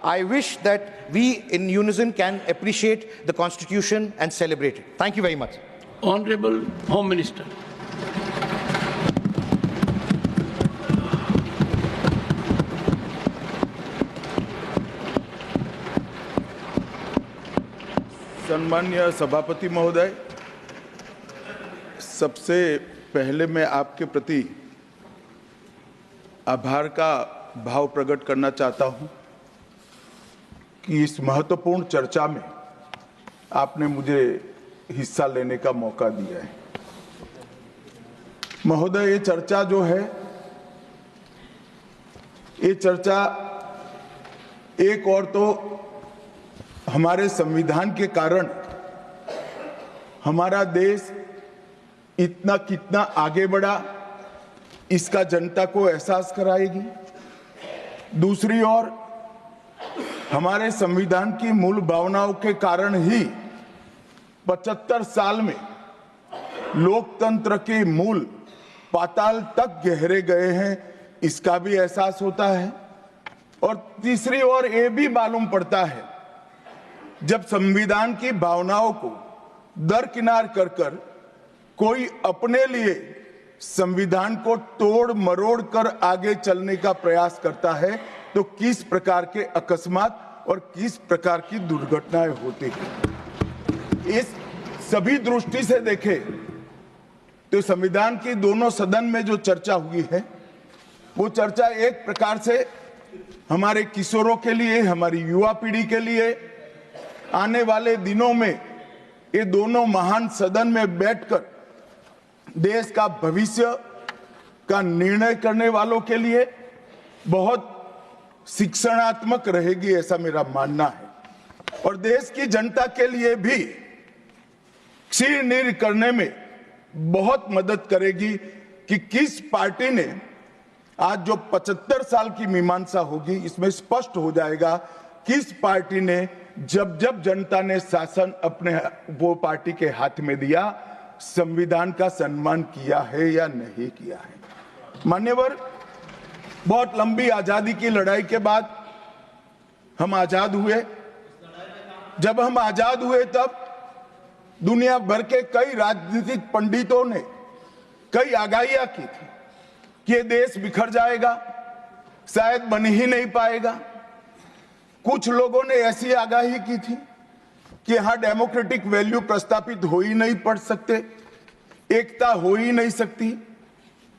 I wish that we in unison can appreciate the Constitution and celebrate it. Thank you very much. Honorable Home Minister. सम्माननीय सभापति महोदय, सबसे पहले मैं आपके प्रति आभार का भाव प्रकट करना चाहता हूं कि इस महत्वपूर्ण चर्चा में आपने मुझे हिस्सा लेने का मौका दिया है। महोदय, ये चर्चा जो है, ये चर्चा एक और तो हमारे संविधान के कारण हमारा देश इतना कितना आगे बढ़ा, इसका जनता को एहसास कराएगी। दूसरी ओर हमारे संविधान की मूल भावनाओं के कारण ही 75 साल में लोकतंत्र के मूल पाताल तक गहरे गए हैं, इसका भी एहसास होता है। और तीसरी ओर ये भी मालूम पड़ता है, जब संविधान की भावनाओं को दरकिनार कर कर कोई अपने लिए संविधान को तोड़ मरोड़ कर आगे चलने का प्रयास करता है, तो किस प्रकार के अकस्मात और किस प्रकार की दुर्घटनाएं होती हैं। इस सभी दृष्टि से देखें तो संविधान की दोनों सदन में जो चर्चा हुई है, वो चर्चा एक प्रकार से हमारे किशोरों के लिए, हमारी युवा पीढ़ी के लिए आने वाले दिनों में ये दोनों महान सदन में बैठकर देश का भविष्य का निर्णय करने वालों के लिए बहुत शिक्षणात्मक रहेगी, ऐसा मेरा मानना है। और देश की जनता के लिए भी क्षीण करने में बहुत मदद करेगी कि किस पार्टी ने आज जो 75 साल की मीमांसा होगी, इसमें स्पष्ट हो जाएगा किस पार्टी ने जब जब जनता ने शासन अपने वो पार्टी के हाथ में दिया, संविधान का सम्मान किया है या नहीं किया है। मान्यवर, बहुत लंबी आजादी की लड़ाई के बाद हम आजाद हुए। जब हम आजाद हुए तब दुनिया भर के कई राजनीतिक पंडितों ने कई आगाहियां की थी कि ये देश बिखर जाएगा, शायद बन ही नहीं पाएगा। कुछ लोगों ने ऐसी आगाही की थी कि यहां डेमोक्रेटिक वैल्यू प्रस्तापित हो ही नहीं पड़ सकते, एकता हो ही नहीं सकती,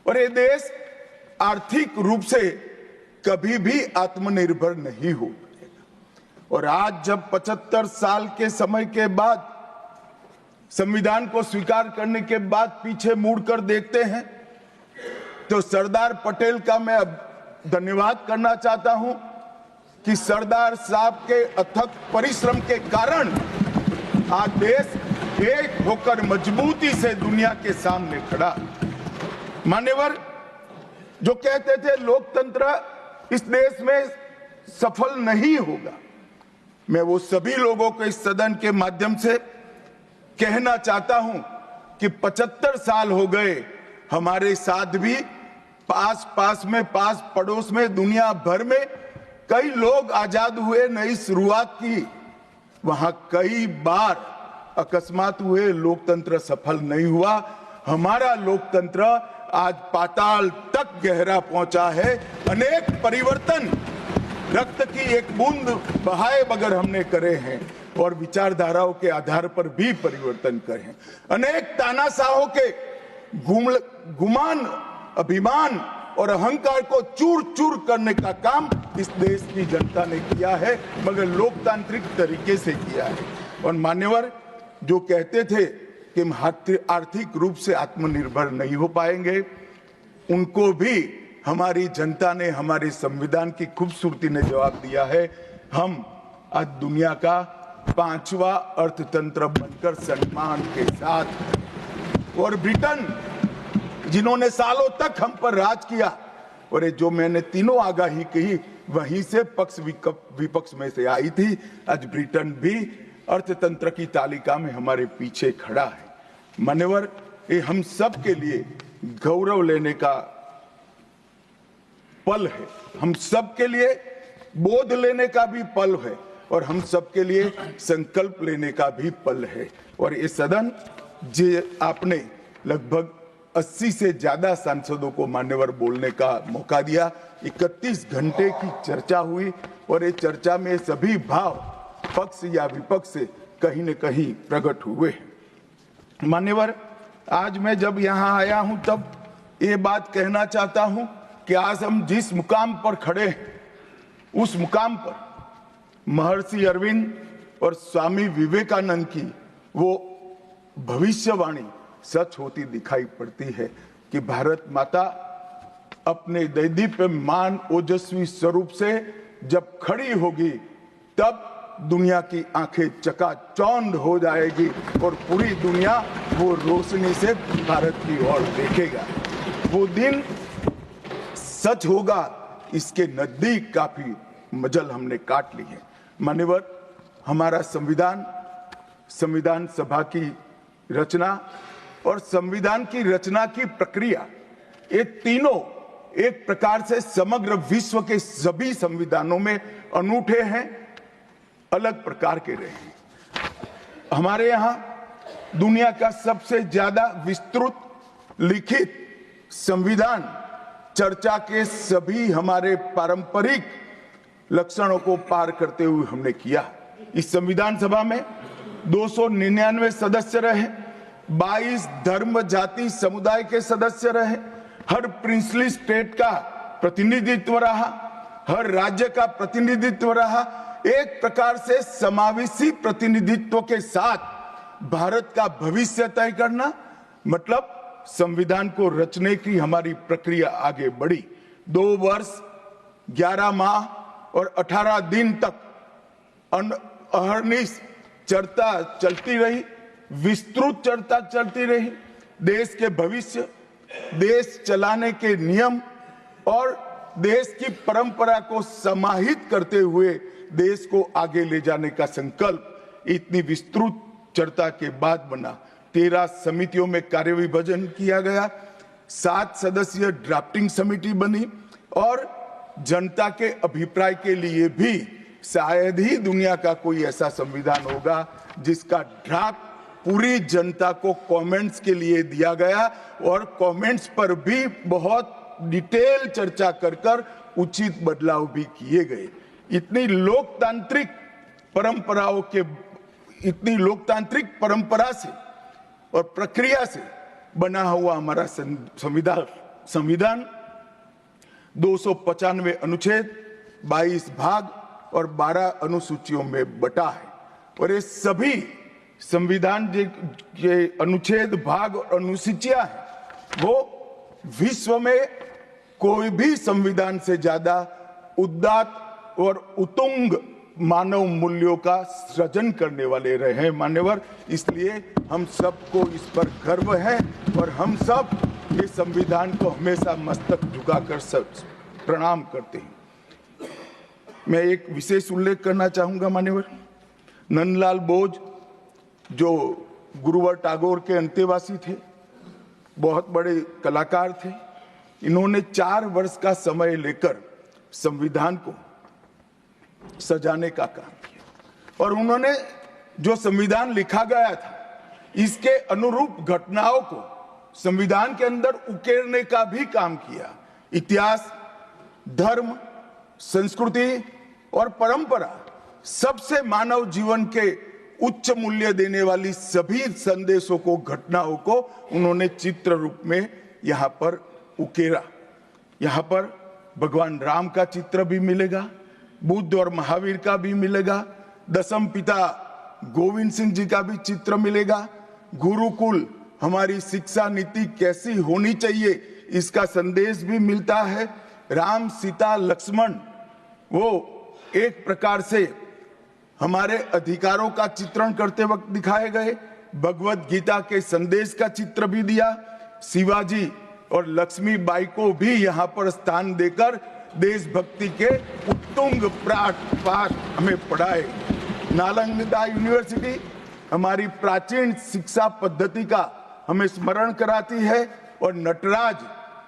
और ये देश आर्थिक रूप से कभी भी आत्मनिर्भर नहीं हो पाएगा। और आज जब 75 साल के समय के बाद संविधान को स्वीकार करने के बाद पीछे मुड़कर देखते हैं, तो सरदार पटेल का मैं अब धन्यवाद करना चाहता हूं कि सरदार साहब के अथक परिश्रम के कारण आज देश एक होकर मजबूती से दुनिया के सामने खड़ा। मान्यवर, जो कहते थे लोकतंत्र इस देश में सफल नहीं होगा, मैं वो सभी लोगों को इस सदन के माध्यम से कहना चाहता हूं कि 75 साल हो गए, हमारे साथ भी पास पड़ोस में दुनिया भर में कई लोग आजाद हुए, नई शुरुआत की, वहां कई बार अकस्मात हुए, लोकतंत्र सफल नहीं हुआ। हमारा लोकतंत्र आज पाताल तक गहरा पहुंचा है। अनेक परिवर्तन रक्त की एक बूंद बहाए बगैर हमने करे हैं और विचारधाराओं के आधार पर भी परिवर्तन करे हैं। अनेक तानाशाहों के गुमान, अभिमान और अहंकार को चूर चूर करने का काम इस देश की जनता ने किया है, मगर लोकतांत्रिक तरीके से किया है। और मान्यवर, जो कहते थे कि हम आर्थिक रूप से आत्मनिर्भर नहीं हो पाएंगे, उनको भी हमारी जनता ने, हमारे संविधान की खूबसूरती ने जवाब दिया है। हम आज दुनिया का 5वां अर्थतंत्र बनकर सम्मान के साथ, और ब्रिटेन जिन्होंने सालों तक हम पर राज किया, और ये जो मैंने तीनों आगाही कही वहीं से पक्ष विपक्ष में से आई थी, आज ब्रिटेन भी अर्थतंत्र की तालिका में हमारे पीछे खड़ा है। मान्यवर, ये हम सब के लिए गौरव लेने का पल है, हम सब के लिए बोध लेने का भी पल है और हम सबके लिए संकल्प लेने का भी पल है। और ये सदन जे आपने लगभग 80 से ज्यादा सांसदों को मान्यवर बोलने का मौका दिया, 31 घंटे की चर्चा हुई और ये चर्चा में सभी भाव पक्ष या विपक्ष से कहीं न कहीं प्रकट हुए। मान्यवर, आज मैं जब यहाँ आया हूं तब ये बात कहना चाहता हूं कि आज हम जिस मुकाम पर खड़े हैं उस मुकाम पर महर्षि अरविंद और स्वामी विवेकानंद की वो भविष्यवाणी सच होती दिखाई पड़ती है कि भारत माता अपने दैदीप्यमान ओजस्वी स्वरूप से जब खड़ी होगी तब दुनिया की आंखें चकाचौंध हो जाएगी और पूरी दुनिया वो रोशनी से भारत की ओर देखेगा। वो दिन सच होगा, इसके नजदीक काफी मजल हमने काट ली है। मान्यवर, हमारा संविधान सभा की रचना और संविधान की रचना की प्रक्रिया, ये तीनों एक प्रकार से समग्र विश्व के सभी संविधानों में अनूठे हैं, अलग प्रकार के रहे हैं। हमारे यहां दुनिया का सबसे ज्यादा विस्तृत लिखित संविधान चर्चा के सभी हमारे पारंपरिक लक्षणों को पार करते हुए हमने किया। इस संविधान सभा में 299 सदस्य रहे, 22 धर्म जाति समुदाय के सदस्य रहे, हर प्रिंसली स्टेट का प्रतिनिधित्व रहा, हर राज्य का प्रतिनिधित्व रहा। एक प्रकार से समावेशी प्रतिनिधित्व के साथ भारत का भविष्य तय करना, मतलब संविधान को रचने की हमारी प्रक्रिया आगे बढ़ी। 2 वर्ष 11 माह और 18 दिन तक अहर्निश चर्चा चलती रही, विस्तृत चर्चा चलती रही। देश के भविष्य, देश चलाने के नियम और देश की परंपरा को समाहित करते हुए देश को आगे ले जाने का संकल्प इतनी विस्तृत चर्चा के बाद बना। 13 समितियों में कार्य विभाजन किया गया, 7 सदस्यीय ड्राफ्टिंग समिति बनी और जनता के अभिप्राय के लिए भी शायद ही दुनिया का कोई ऐसा संविधान होगा जिसका ड्राफ्ट पूरी जनता को कमेंट्स के लिए दिया गया और कमेंट्स पर भी बहुत डिटेल चर्चा कर उचित बदलाव भी किए गए। इतनी लोकतांत्रिक परंपरा से और प्रक्रिया से बना हुआ हमारा संविधान 295 अनुच्छेद, 22 भाग और 12 अनुसूचियों में बटा है और ये सभी संविधान के अनुच्छेद, भाग और अनुसूचियां हैं वो विश्व में कोई भी संविधान से ज्यादा उदात्त और उत्तुंग मानव मूल्यों का सृजन करने वाले रहे हैं। मान्यवर, इसलिए हम सबको इस पर गर्व है और हम सब ये संविधान को हमेशा मस्तक झुकाकर प्रणाम करते हैं। मैं एक विशेष उल्लेख करना चाहूंगा मान्यवर, नंदलाल बोस जो गुरुवर टैगोर के अंतेवासी थे, बहुत बड़े कलाकार थे। इन्होंने 4 वर्ष का समय लेकर संविधान को सजाने का काम किया और उन्होंने जो संविधान लिखा गया था इसके अनुरूप घटनाओं को संविधान के अंदर उकेरने का भी काम किया। इतिहास, धर्म, संस्कृति और परंपरा, सबसे मानव जीवन के उच्च मूल्य देने वाली सभी संदेशों को, घटनाओं को उन्होंने चित्र रूप में यहाँ पर उकेरा। यहाँ पर भगवान राम का चित्र भी मिलेगा, बुद्ध और महावीर का भी मिलेगा, दशम पिता गोविंद सिंह जी का भी चित्र मिलेगा, गुरुकुल हमारी शिक्षा नीति कैसी होनी चाहिए इसका संदेश भी मिलता है, राम सीता लक्ष्मण वो एक प्रकार से हमारे अधिकारों का चित्रण करते वक्त दिखाए गए, भगवत गीता के संदेश का चित्र भी दिया, शिवाजी और लक्ष्मीबाई को भी यहाँ पर स्थान देकर देशभक्ति के उत्तुंग पाठ हमें पढ़ाए। नालंदा यूनिवर्सिटी हमारी प्राचीन शिक्षा पद्धति का हमें स्मरण कराती है और नटराज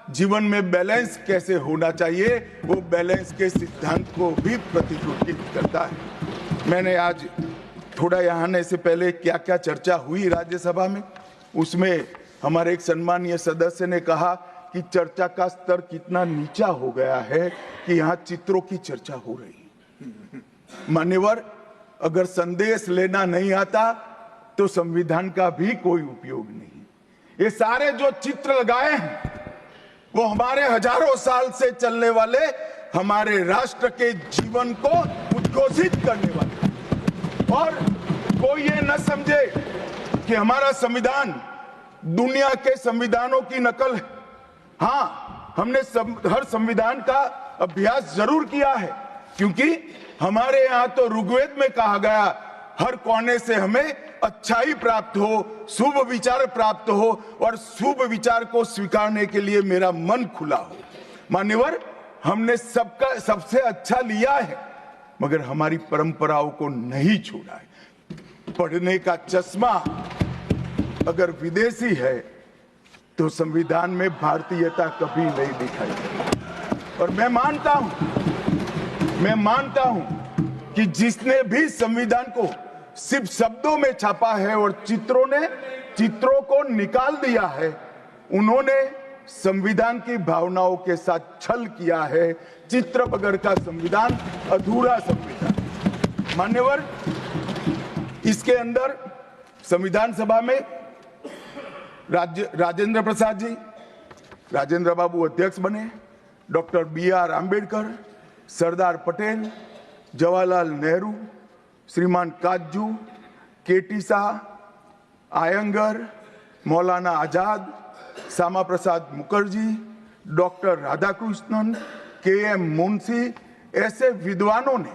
जीवन में बैलेंस कैसे होना चाहिए, वो बैलेंस के सिद्धांत को भी प्रतिरूपित करता है। मैंने आज थोड़ा यहाँ आने से पहले क्या क्या चर्चा हुई राज्यसभा में, उसमें हमारे एक सम्मानीय सदस्य ने कहा कि चर्चा का स्तर कितना नीचा हो गया है कि यहाँ चित्रों की चर्चा हो रही है। मान्यवर, अगर संदेश लेना नहीं आता तो संविधान का भी कोई उपयोग नहीं। ये सारे जो चित्र लगाए हैं वो हमारे हजारों साल से चलने वाले हमारे राष्ट्र के जीवन को उद्घोषित करने वाले, और कोई ये न समझे कि हमारा संविधान दुनिया के संविधानों की नकल है। हाँ, हमने हर संविधान का अभ्यास जरूर किया है, क्योंकि हमारे यहाँ तो ऋग्वेद में कहा गया हर कोने से हमें अच्छाई प्राप्त हो, शुभ विचार प्राप्त हो, और शुभ विचार को स्वीकारने के लिए मेरा मन खुला हो। मान्यवर, हमने सबका सबसे अच्छा लिया है, मगर हमारी परंपराओं को नहीं छोड़ा है। पढ़ने का चश्मा अगर विदेशी है तो संविधान में भारतीयता कभी नहीं दिखाई देती। और मैं मानता हूं कि जिसने भी संविधान को सिर्फ शब्दों में छापा है और चित्रों को निकाल दिया है, उन्होंने संविधान की भावनाओं के साथ छल किया है। चित्र बगैर का संविधान अधूरा संविधान। मान्यवर, इसके अंदर संविधान सभा में राजेंद्र प्रसाद जी, राजेंद्र बाबू अध्यक्ष बने, डॉक्टर BR आंबेडकर, सरदार पटेल, जवाहरलाल नेहरू, श्रीमान काजू, KT Shah, Iyengar, Maulana Azad, Shyama Prasad Mukherjee, doctor Radhakrishnan, KM Munshi, ऐसे विद्वानों ने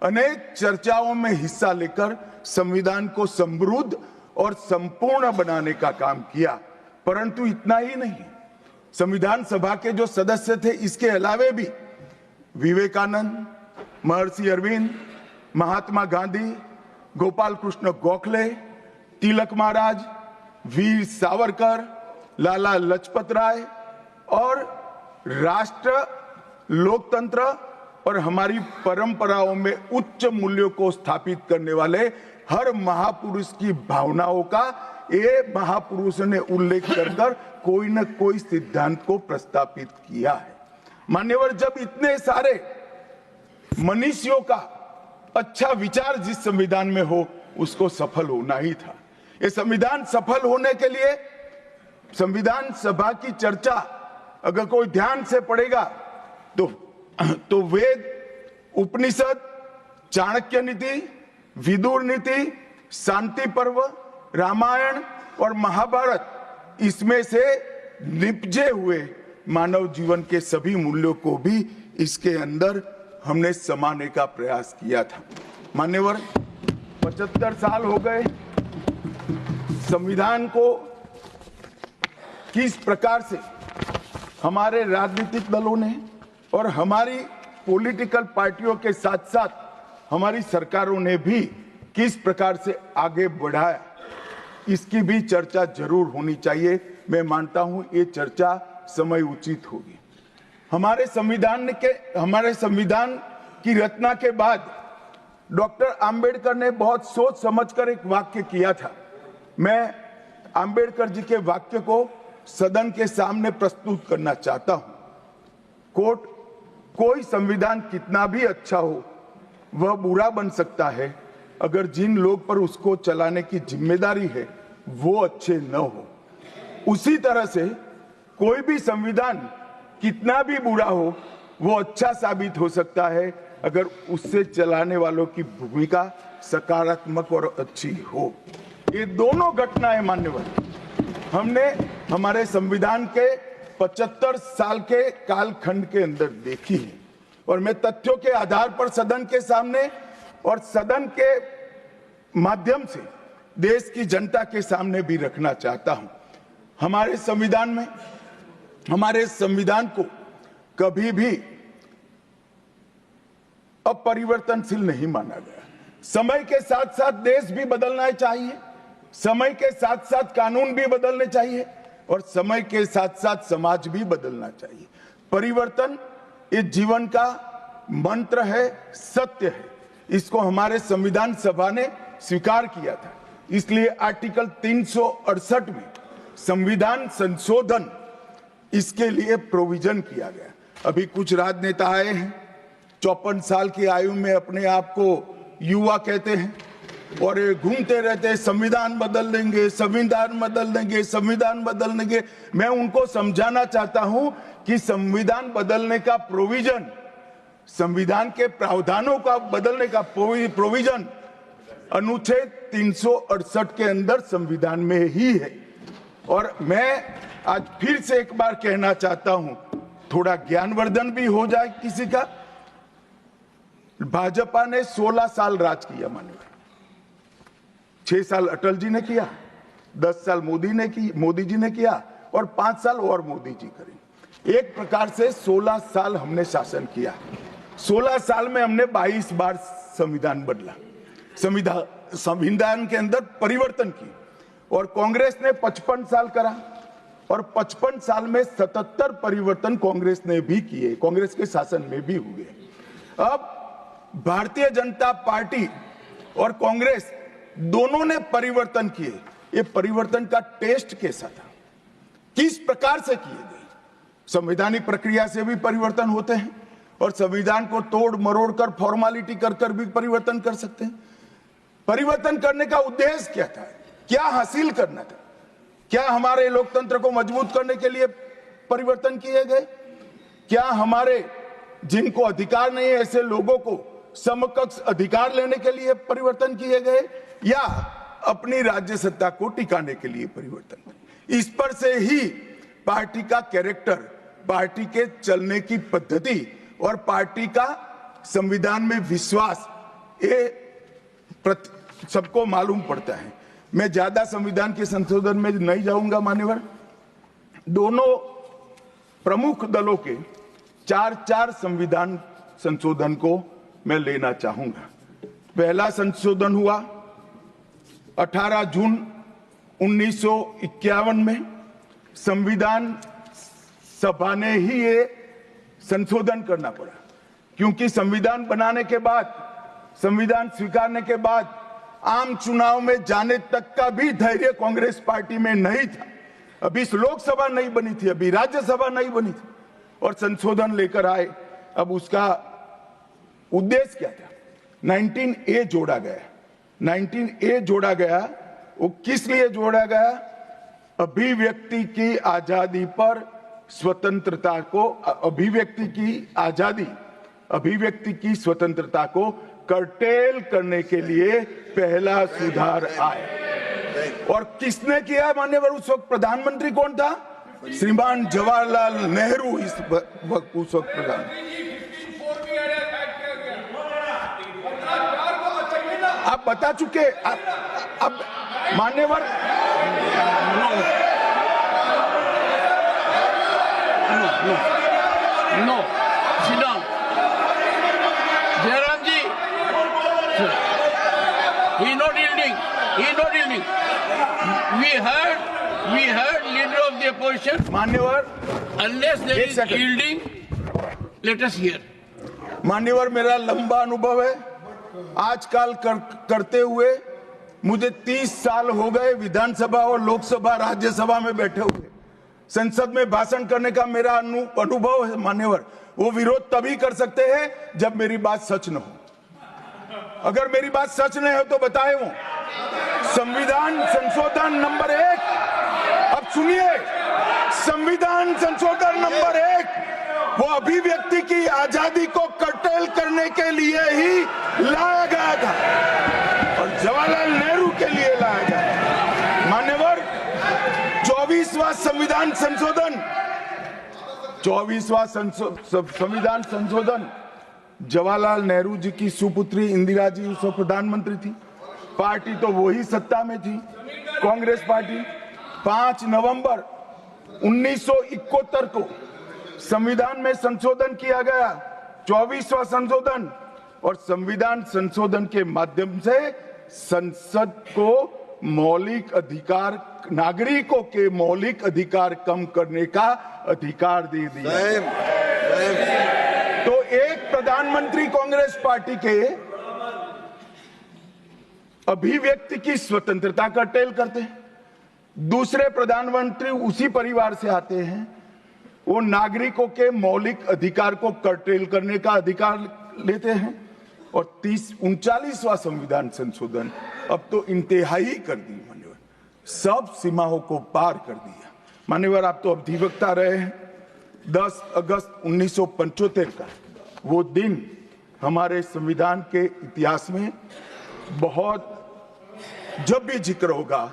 अनेक चर्चाओं में हिस्सा लेकर संविधान को समृद्ध और संपूर्ण बनाने का काम किया। परंतु इतना ही नहीं, संविधान सभा के जो सदस्य थे, इसके अलावे भी विवेकानंद, महर्षि अरविंद, महात्मा गांधी, गोपाल कृष्ण गोखले, तिलक महाराज, वीर सावरकर, लाला लजपत राय और राष्ट्र, लोकतंत्र और हमारी परंपराओं में उच्च मूल्यों को स्थापित करने वाले हर महापुरुष की भावनाओं का ये महापुरुष ने उल्लेख कर कोई न कोई सिद्धांत को प्रस्तापित किया है। मान्यवर, जब इतने सारे मनुष्यों का अच्छा विचार जिस संविधान में हो, उसको सफल होना ही था। ये संविधान सफल होने के लिए संविधान सभा की चर्चा अगर कोई ध्यान से पढ़ेगा तो वेद, उपनिषद, चाणक्य नीति, विदुर नीति, शांति पर्व, रामायण और महाभारत, इसमें से निपजे हुए मानव जीवन के सभी मूल्यों को भी इसके अंदर हमने समाने का प्रयास किया था। मान्यवर, 75 साल हो गए संविधान को किस प्रकार से हमारे राजनीतिक दलों ने और हमारी पॉलिटिकल पार्टियों के साथ साथ हमारी सरकारों ने भी किस प्रकार से आगे बढ़ाया, इसकी भी चर्चा जरूर होनी चाहिए। मैं मानता हूं ये चर्चा समय उचित होगी। हमारे संविधान की रचना के बाद डॉक्टर आंबेडकर ने बहुत सोच समझकर एक वाक्य किया था। मैं आंबेडकर जी के वाक्य को सदन के सामने प्रस्तुत करना चाहता हूं। कोट, कोई संविधान कितना भी अच्छा हो वह बुरा बन सकता है अगर जिन लोग पर उसको चलाने की जिम्मेदारी है वो अच्छे न हो। उसी तरह से कोई भी संविधान कितना भी बुरा हो वो अच्छा साबित हो सकता है अगर उससे चलाने वालों की भूमिका सकारात्मक और अच्छी हो। ये दोनों घटनाएं मान्यवर हमने हमारे संविधान के 75 साल के कालखंड के अंदर देखी है, और मैं तथ्यों के आधार पर सदन के सामने और सदन के माध्यम से देश की जनता के सामने भी रखना चाहता हूं। हमारे संविधान को कभी भी अपरिवर्तनशील नहीं माना गया। समय के साथ साथ देश भी बदलना चाहिए, समय के साथ साथ कानून भी बदलने चाहिए, और समय के साथ साथ समाज भी बदलना चाहिए। परिवर्तन इस जीवन का मंत्र है, सत्य है। इसको हमारे संविधान सभा ने स्वीकार किया था। इसलिए आर्टिकल 368 में संविधान संशोधन इसके लिए प्रोविजन किया गया। अभी कुछ राजनेता आए हैं, 54 साल की आयु में अपने आप को युवा कहते हैं और ये घूमते रहते हैं, संविधान बदल देंगे, संविधान बदल देंगे, संविधान बदल देंगे। मैं उनको समझाना चाहता हूं कि संविधान बदलने का प्रोविजन, संविधान के प्रावधानों का बदलने का प्रोविजन अनुच्छेद 368 के अंदर संविधान में ही है। और मैं आज फिर से एक बार कहना चाहता हूं, थोड़ा ज्ञानवर्धन भी हो जाए किसी का। भाजपा ने 16 साल राज किया, माननीय 6 साल अटल जी ने किया, 10 साल मोदी जी ने किया और 5 साल और मोदी जी करेंगे। एक प्रकार से 16 साल हमने शासन किया। 16 साल में हमने 22 बार संविधान बदला, संविधान के अंदर परिवर्तन की। और कांग्रेस ने 55 साल करा और 55 साल में 77 परिवर्तन कांग्रेस ने भी किए, कांग्रेस के शासन में भी हुए। अब भारतीय जनता पार्टी और कांग्रेस दोनों ने परिवर्तन किए। ये परिवर्तन का टेस्ट कैसा था, किस प्रकार से किए गए? संवैधानिक प्रक्रिया से भी परिवर्तन होते हैं और संविधान को तोड़ मरोड़ कर, फॉर्मेलिटी कर भी परिवर्तन कर सकते हैं। परिवर्तन करने का उद्देश्य क्या था, क्या हासिल करना था? क्या हमारे लोकतंत्र को मजबूत करने के लिए परिवर्तन किए गए? क्या हमारे जिनको अधिकार नहीं है ऐसे लोगों को समकक्ष अधिकार लेने के लिए परिवर्तन किए गए, या अपनी राज्य सत्ता को टिकाने के लिए परिवर्तन? इस पर से ही पार्टी का कैरेक्टर, पार्टी के चलने की पद्धति और पार्टी का संविधान में विश्वास, ये सबको मालूम पड़ता है। मैं ज्यादा संविधान के संशोधन में नहीं जाऊंगा मान्यवर। दोनों प्रमुख दलों के 4 संविधान संशोधन को मैं लेना चाहूंगा। पहला संशोधन हुआ 18 जून 1951 में। संविधान सभा ने ही ये संशोधन करना पड़ा, क्योंकि संविधान बनाने के बाद, संविधान स्वीकारने के बाद आम चुनाव में जाने तक का भी धैर्य कांग्रेस पार्टी में नहीं था। अभी लोकसभा नहीं बनी थी, अभी राज्यसभा नहीं बनी थी और संशोधन लेकर आए। अब उसका उद्देश्य क्या था? 19A जोड़ा गया। 19A जोड़ा गया, वो किस लिए जोड़ा गया? अभिव्यक्ति की आजादी पर स्वतंत्रता को, अभिव्यक्ति की आजादी, अभिव्यक्ति की स्वतंत्रता को कर्टेल करने के लिए पहला सुधार आया। और किसने किया मान्यवर? उस वक्त प्रधानमंत्री कौन था? श्रीमान जवाहरलाल नेहरू इस वक्त उस वक्त प्रधान। आप बता चुके। अब मान्यवर No, sit down. Jairam ji, he is not yielding. He is not yielding. We heard leader of the opposition. मान्यवर, Unless there एक is second. yielding, let us hear. मान्यवर, मेरा लंबा अनुभव है। आजकल करते हुए मुझे 30 साल हो गए विधानसभा और लोकसभा राज्यसभा में बैठे हुए। संसद में भाषण करने का मेरा अनुभव है मान्यवर। वो विरोध तभी कर सकते हैं जब मेरी बात सच न हो। अगर मेरी बात सच नहीं हो तो बताए वो। संविधान संशोधन नंबर 1, अब सुनिए, संविधान संशोधन नंबर 1 वो अभिव्यक्ति की आजादी को कर्टेल करने के लिए ही लाया गया था और जवाहरलाल नेहरू के लिए लाया गया। मान्यवर, 24वां संविधान संशोधन, 24वां संविधान संशोधन जवाहरलाल नेहरू जी की सुपुत्री इंदिरा जी उस वक्त प्रधानमंत्री थी। पार्टी तो वही सत्ता में थी, कांग्रेस पार्टी। 5 नवंबर 1971 को संविधान में संशोधन किया गया, 24वां संशोधन। और संविधान संशोधन के माध्यम से संसद को मौलिक अधिकार, नागरिकों के मौलिक अधिकार कम करने का अधिकार दे दिया। तो एक प्रधानमंत्री कांग्रेस पार्टी के अभिव्यक्ति की स्वतंत्रता का टेल करते हैं, दूसरे प्रधानमंत्री उसी परिवार से आते हैं, वो नागरिकों के मौलिक अधिकार को कर्टेल करने का अधिकार लेते हैं, और 39वां संविधान संशोधन अब तो इंतहाई कर दी मान्यवर, सब सीमाओं को पार कर दिया। मान्यवर, आप तो अधिवक्ता रहे हैं। 10 अगस्त 1975 का वो दिन हमारे संविधान के इतिहास में बहुत, जब भी जिक्र होगा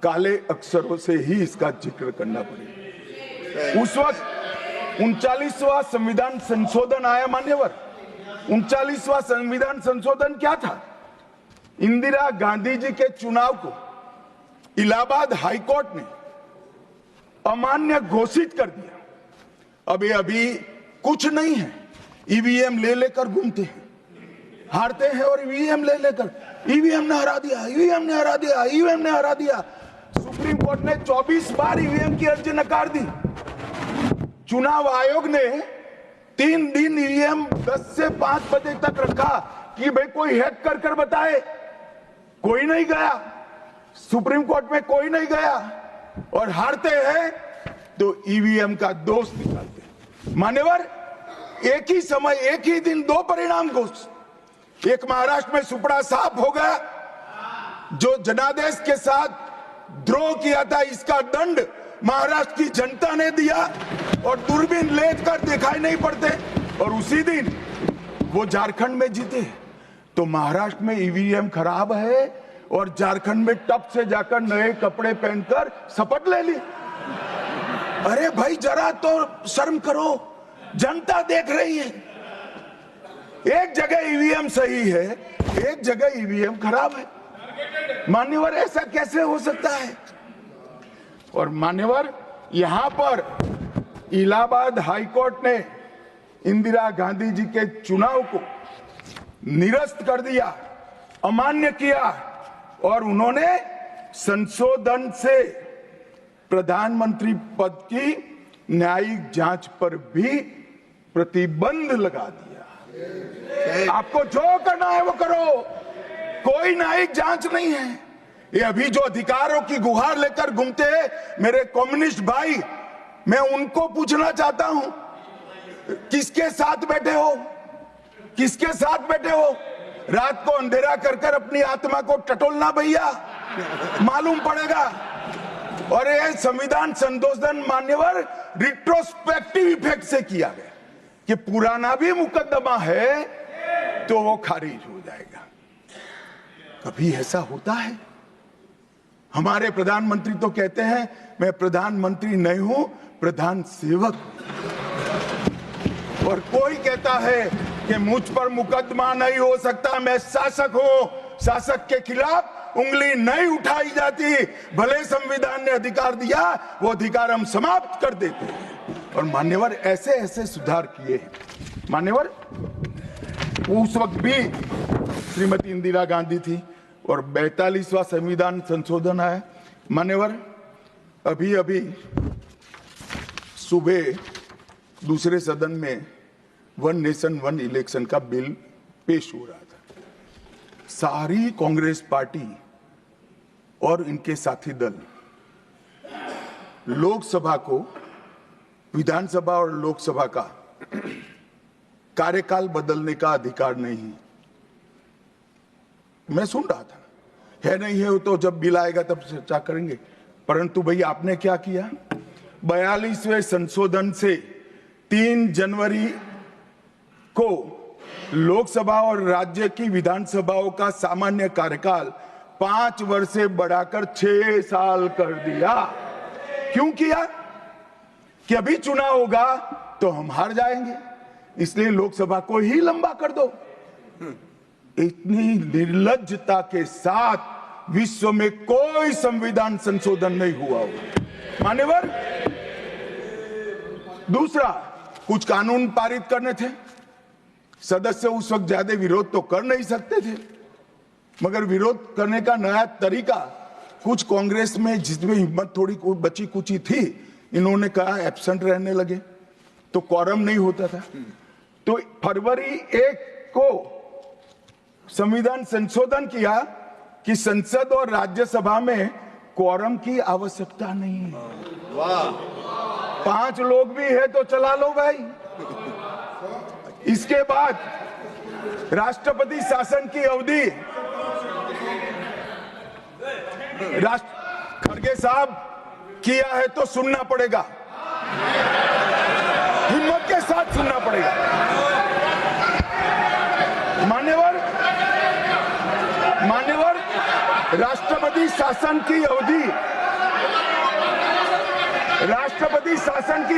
काले अक्षरों से ही इसका जिक्र करना पड़ेगा। उस वक्त 39वां संविधान संशोधन आया मान्यवर। 39वां संविधान संशोधन क्या था? इंदिरा गांधी जी के चुनाव को इलाहाबाद हाईकोर्ट ने अमान्य घोषित कर दिया। अब ये अभी कुछ नहीं है, ईवीएम ले लेकर घूमते हैं, हारते हैं और ईवीएम ले लेकर, ईवीएम ने हरा दिया, ईवीएम ने हरा दिया, ईवीएम ने हरा दिया। सुप्रीम कोर्ट ने 24 बार ईवीएम की अर्जी नकार दी। चुनाव आयोग ने 3 दिन ईवीएम 10 से 5 बजे तक रखा कि भाई कोई हैक कर कर बताए। कोई नहीं गया, सुप्रीम कोर्ट में कोई नहीं गया, और हारते हैं तो ईवीएम का दोष निकालते। मान्यवर, एक ही समय, एक ही दिन 2 परिणाम घोषित। एक महाराष्ट्र में सुपड़ा साफ हो गया, जो जनादेश के साथ द्रोह किया था, इसका दंड महाराष्ट्र की जनता ने दिया, और दूरबीन लेकर दिखाई नहीं पड़ते, और उसी दिन वो झारखंड में जीते। तो महाराष्ट्र में ईवीएम खराब है और झारखंड में टप से जाकर नए कपड़े पहनकर शपथ ले ली। अरे भाई, जरा तो शर्म करो, जनता देख रही है। एक जगह ईवीएम सही है, एक जगह ईवीएम खराब है। मान्यवर, ऐसा कैसे हो सकता है? और मान्यवर, यहां पर इलाहाबाद हाईकोर्ट ने इंदिरा गांधी जी के चुनाव को निरस्त कर दिया, अमान्य किया, और उन्होंने संशोधन से प्रधानमंत्री पद की न्यायिक जांच पर भी प्रतिबंध लगा दिया। आपको जो करना है वो करो, कोई न्यायिक जांच नहीं है। ये अभी जो अधिकारों की गुहार लेकर घूमते हैं मेरे कम्युनिस्ट भाई, मैं उनको पूछना चाहता हूं, किसके साथ बैठे हो? किसके साथ बैठे हो? रात को अंधेरा कर कर अपनी आत्मा को टटोलना भैया, मालूम पड़ेगा। और ये संविधान संशोधन मान्यवर रिट्रोस्पेक्टिव इफेक्ट से किया गया कि पुराना भी मुकदमा है तो वो खारिज हो जाएगा। कभी ऐसा होता है? हमारे प्रधानमंत्री तो कहते हैं मैं प्रधानमंत्री नहीं हूं, प्रधान सेवक। और कोई कहता है कि मुझ पर मुकदमा नहीं हो सकता, मैं शासक हूं, शासक के खिलाफ उंगली नहीं उठाई जाती। भले संविधान ने अधिकार दिया, वो अधिकार हम समाप्त कर देते हैं। और मान्यवर, ऐसे ऐसे सुधार किए हैं। मान्यवर, उस वक्त भी श्रीमती इंदिरा गांधी थी और 42वां संविधान संशोधन आया। मान्यवर, अभी अभी सुबह दूसरे सदन में 1 नेशन 1 इलेक्शन का बिल पेश हो रहा था। सारी कांग्रेस पार्टी और इनके साथी दल लोकसभा को, विधानसभा और लोकसभा का कार्यकाल बदलने का अधिकार नहीं। मैं सुन रहा था, है नहीं है तो जब बिल आएगा तब चर्चा करेंगे। परंतु भाई, आपने क्या किया? 42वें संशोधन से 3 जनवरी को लोकसभा और राज्य की विधानसभाओं का सामान्य कार्यकाल 5 वर्ष से बढ़ाकर 6 साल कर दिया। क्यों किया? कि अभी चुनाव होगा तो हम हार जाएंगे, इसलिए लोकसभा को ही लंबा कर दो। इतनी निर्लज्जता के साथ विश्व में कोई संविधान संशोधन नहीं हुआ होगा। मान्यवर, दूसरा, कुछ कानून पारित करने थे। सदस्य उस वक्त ज्यादा विरोध तो कर नहीं सकते थे, मगर विरोध करने का नया तरीका कुछ कांग्रेस में जिसमें हिम्मत थोड़ी बची कुची थी, इन्होंने कहा एब्सेंट रहने लगे तो क्वारम नहीं होता था। तो फरवरी 1 को संविधान संशोधन किया कि संसद और राज्यसभा में क्वारम की आवश्यकता नहीं है। 5 लोग भी है तो चला लो भाई। इसके बाद राष्ट्रपति शासन की अवधि, खड़गे साहब किया है तो सुनना पड़ेगा, हिम्मत के साथ सुनना पड़ेगा। मान्यवर राष्ट्रपति शासन की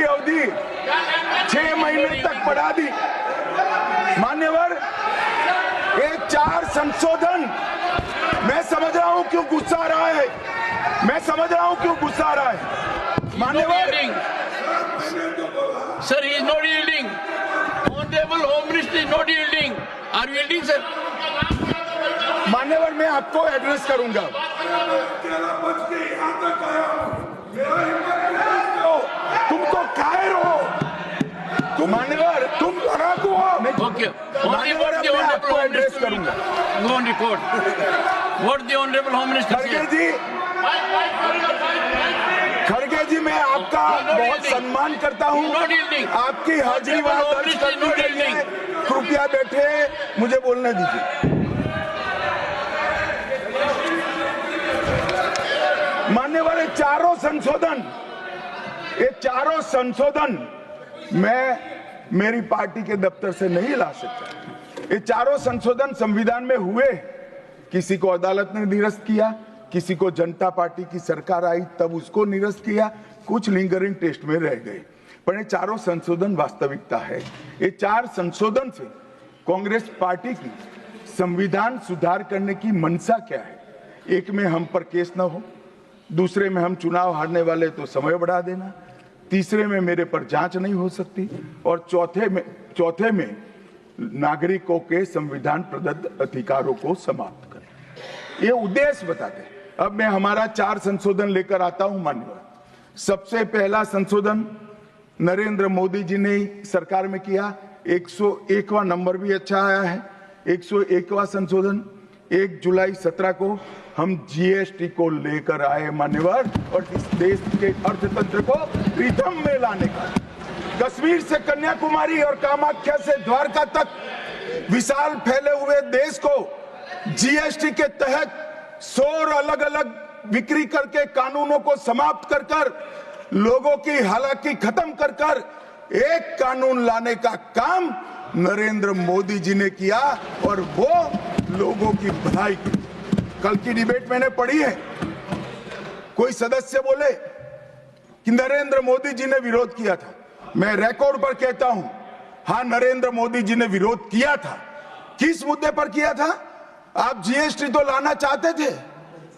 अवधि 6 महीने तक बढ़ा दी। मान्यवर ये 4 संशोधन, मैं समझ रहा हूं क्यों गुस्सा आ रहा है, मान्यवर। Sir, he is not yielding. Honorable Home Minister is not yielding. Are you yielding, sir? मान्यवर मैं आपको एड्रेस करूंगा। तुम तो कायर हो, मान्यवर तुम लड़ाकू हो। Okay. मान्यवर What the मैं Honorable आपको Home एड्रेस Minister करूंगा। will go on record. What the Honorable Home Minister खड़गे जी मैं आपका बहुत सम्मान करता हूं, आपकी हाजिरी वहां दर्ज करने के लिए कृपया बैठे, मुझे बोलने दीजिए। मान्यवर ये चारों संशोधन मैं मेरी पार्टी के दफ्तर से नहीं ला सकता। ये चारों संशोधन संविधान में हुए, किसी को अदालत ने निरस्त किया, किसी को जनता पार्टी की सरकार आई तब उसको निरस्त किया, कुछ लिंगरिंग टेस्ट में रह गए, पर ये चारों संशोधन वास्तविकता है। ये 4 संशोधन से कांग्रेस पार्टी की संविधान सुधार करने की मंशा क्या है? एक में हम पर केस न हो, दूसरे में हम चुनाव हारने वाले तो समय बढ़ा देना, तीसरे में मेरे पर जांच नहीं हो सकती, और चौथे में नागरिकों के संविधान प्रदत्त अधिकारों को समाप्त करें। ये उद्देश्य बताते हैं। अब मैं हमारा 4 संशोधन लेकर आता हूं मान्यवर। सबसे पहला संशोधन नरेंद्र मोदी जी ने सरकार में किया, 101वां नंबर भी अच्छा आया है। 101वां संशोधन 1 जुलाई 17 को हम जीएसटी को लेकर आए मान्यवर, और इस देश के अर्थतंत्र को रिदम में लाने का। कश्मीर से कन्याकुमारी और कामाख्या से द्वारका तक विशाल फैले हुए देश को जीएसटी के तहत 100 अलग अलग बिक्री करके कानूनों को समाप्त कर कर लोगों की हालाकी खत्म कर कर एक कानून लाने का काम नरेंद्र मोदी जी ने किया, और वो लोगों की भलाई की। कल की डिबेट मैंने पढ़ी है, कोई सदस्य बोले कि नरेंद्र मोदी जी ने विरोध किया था। मैं रिकॉर्ड पर कहता हूं, हां नरेंद्र मोदी जी ने विरोध किया था। किस मुद्दे पर किया था? आप जीएसटी तो लाना चाहते थे,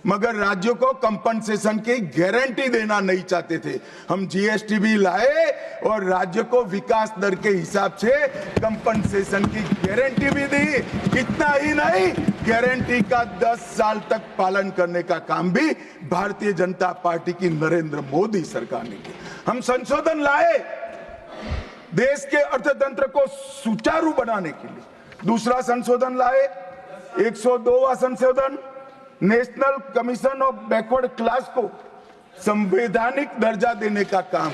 मगर राज्यों को कंपनसेशन की गारंटी देना नहीं चाहते थे। हम जीएसटी भी लाए और राज्य को विकास दर के हिसाब से कंपनसेशन की गारंटी भी दी। इतना ही नहीं, गारंटी का 10 साल तक पालन करने का काम भी भारतीय जनता पार्टी की नरेंद्र मोदी सरकार ने किया। हम संशोधन लाए देश के अर्थतंत्र को सुचारू बनाने के लिए। दूसरा संशोधन लाए, 102वां संशोधन, national commission of backward class को संवैधानिक दर्जा देने का काम।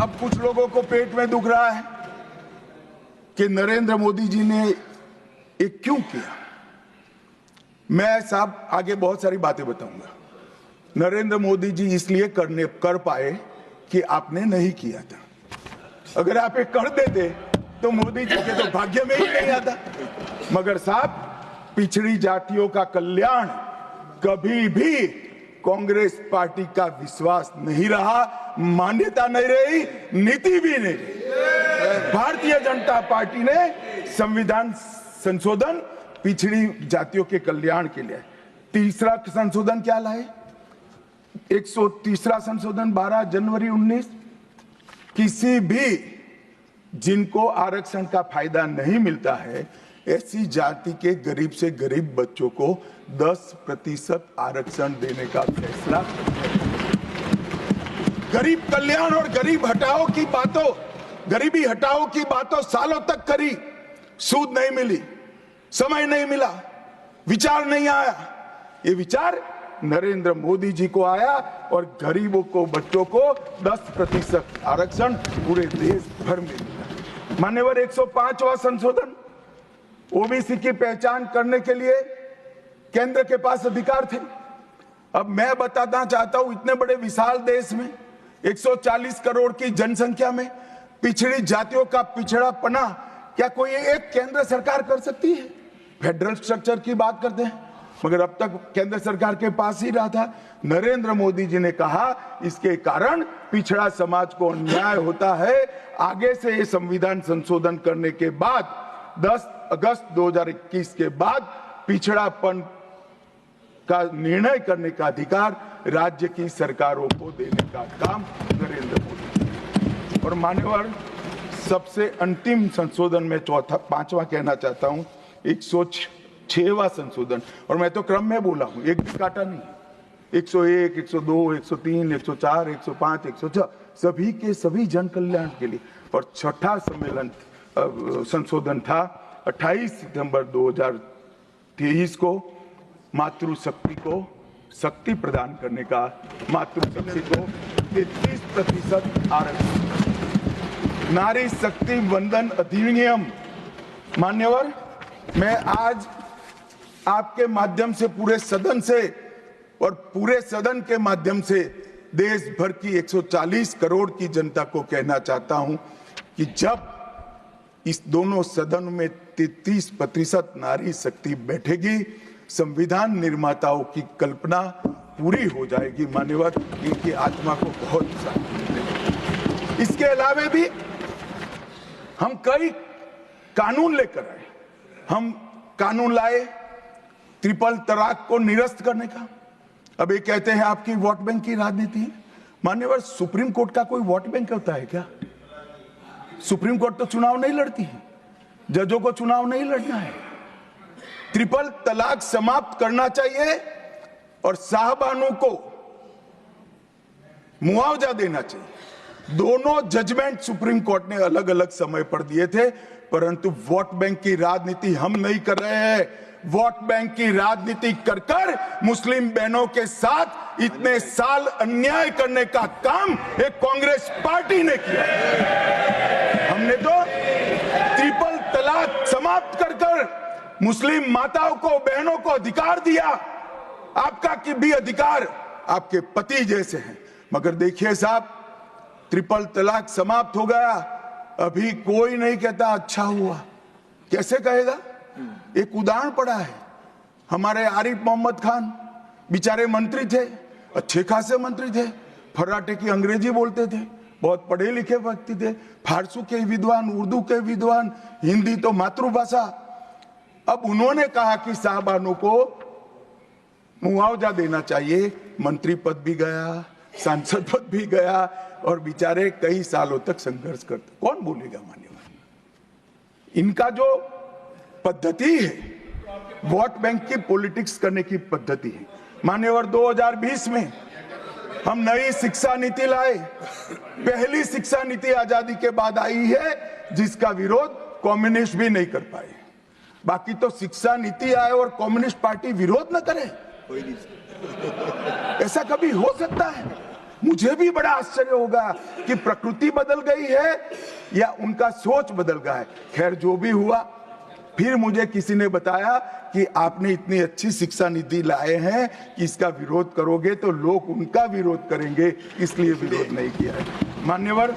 अब कुछ लोगों को पेट में दुख रहा है कि नरेंद्र मोदी जी ने ये क्यों किया। मैं साहब आगे बहुत सारी बातें बताऊंगा। नरेंद्र मोदी जी इसलिए कर पाए कि आपने नहीं किया था। अगर आप ये कर देते तो मोदी जी के तो भाग्य में ही नहीं आता। मगर साहब, पिछड़ी जातियों का कल्याण कभी भी कांग्रेस पार्टी का विश्वास नहीं रहा, मान्यता नहीं रही, नीति भी नहीं रही। भारतीय जनता पार्टी ने संविधान संशोधन पिछड़ी जातियों के कल्याण के लिए। तीसरा संशोधन क्या लाए? 130वां संशोधन 12 जनवरी 19, किसी भी जिनको आरक्षण का फायदा नहीं मिलता है ऐसी जाति के गरीब से गरीब बच्चों को 10% आरक्षण देने का फैसला। गरीब कल्याण और गरीब हटाओ की बातों, गरीबी हटाओ की बातों सालों तक करी, सूद नहीं मिली, समय नहीं मिला, विचार नहीं आया। ये विचार नरेंद्र मोदी जी को आया और गरीबों को, बच्चों को 10% आरक्षण पूरे देश भर में मिला। मान्यवर 105वां संशोधन, ओबीसी की पहचान करने के लिए केंद्र के पास अधिकार थे। अब मैं बताना चाहता हूं, इतने बड़े विशाल देश में 140 करोड़ की जनसंख्या में पिछड़ी जातियों का पिछड़ापना क्या कोई एक केंद्र सरकार कर सकती है? फेडरल स्ट्रक्चर की बात करते हैं, मगर अब तक केंद्र सरकार के पास ही रहा था। नरेंद्र मोदी जी ने कहा इसके कारण पिछड़ा समाज को अन्याय होता है। आगे से ये संविधान संशोधन करने के बाद 10 अगस्त 2021 के बाद पिछड़ापन का निर्णय करने का अधिकार राज्य की सरकारों को देने का काम नरेंद्र मोदी। और मान्यवर सबसे अंतिम संशोधन में पांचवा कहना चाहता हूं, 106वां संशोधन, और मैं तो क्रम में बोला हूं, एक भी काटा नहीं। 101, 102, 103, 104, 105, 106 सभी के सभी जन कल्याण के लिए। और छठा सम्मेलन संशोधन था 28 सितंबर 2023 को, मातृशक्ति को शक्ति प्रदान करने का, मातृशक्ति को 33% आरक्षण, नारी शक्ति वंदन अधिनियम। मान्यवर, मैं आज आपके माध्यम से पूरे सदन से और पूरे सदन के माध्यम से देश भर की 140 करोड़ की जनता को कहना चाहता हूं कि जब इस दोनों सदन में 33% नारी शक्ति बैठेगी, संविधान निर्माताओं की कल्पना पूरी हो जाएगी। मान्यवर, इनकी आत्मा को बहुत शांति मिलेगी। इसके अलावा भी हम कई कानून लेकर आए। हम कानून लाए ट्रिपल तलाक को निरस्त करने का। अब ये कहते हैं आपकी वोट बैंक की राजनीति है। मान्यवर, सुप्रीम कोर्ट का कोई वोट बैंक होता है क्या? सुप्रीम कोर्ट तो चुनाव नहीं लड़ती है, जजों को चुनाव नहीं लड़ना है। ट्रिपल तलाक समाप्त करना चाहिए और साहबानों को मुआवजा देना चाहिए। दोनों जजमेंट सुप्रीम कोर्ट ने अलग अलग समय पर दिए थे, परंतु वोट बैंक की राजनीति हम नहीं कर रहे हैं। वोट बैंक की राजनीति कर कर मुस्लिम बहनों के साथ इतने साल अन्याय करने का काम एक कांग्रेस पार्टी ने किया। हमने तो ट्रिपल तलाक समाप्त कर कर मुस्लिम माताओं को, बहनों को अधिकार दिया। आपका कि भी अधिकार आपके पति जैसे हैं, मगर देखिए साहब, ट्रिपल तलाक समाप्त हो गया, अभी कोई नहीं कहता अच्छा हुआ। कैसे कहेगा? एक उदाहरण पड़ा है, हमारे आरिफ मोहम्मद खान बेचारे मंत्री थे, अच्छे खासे मंत्री थे, फर्राटे की अंग्रेजी बोलते थे, बहुत पढ़े लिखे व्यक्ति थे, फारसी के विद्वान, उर्दू के विद्वान, हिंदी तो मातृभाषा। अब उन्होंने कहा कि साहबानों को मुआवजा देना चाहिए। मंत्री पद भी गया, सांसद पद भी गया, और बेचारे कई सालों तक संघर्ष करते। कौन बोलेगा? मान्यवर, इनका जो पद्धति है वोट बैंक की पॉलिटिक्स करने की पद्धति है। मान्यवर, 2020 में हम नई शिक्षा नीति लाए। पहली शिक्षा नीति आजादी के बाद आई है जिसका विरोध कम्युनिस्ट भी नहीं कर पाए। बाकी तो शिक्षा नीति आए और कम्युनिस्ट पार्टी विरोध न करे, ऐसा कभी हो सकता है? मुझे भी बड़ा आश्चर्य होगा कि प्रकृति बदल गई है या उनका सोच बदल गया है। खैर, जो भी हुआ, फिर मुझे किसी ने बताया कि आपने इतनी अच्छी शिक्षा नीति लाए हैं कि इसका विरोध करोगे तो लोग उनका विरोध करेंगे, इसलिए विरोध नहीं किया है। मान्यवर,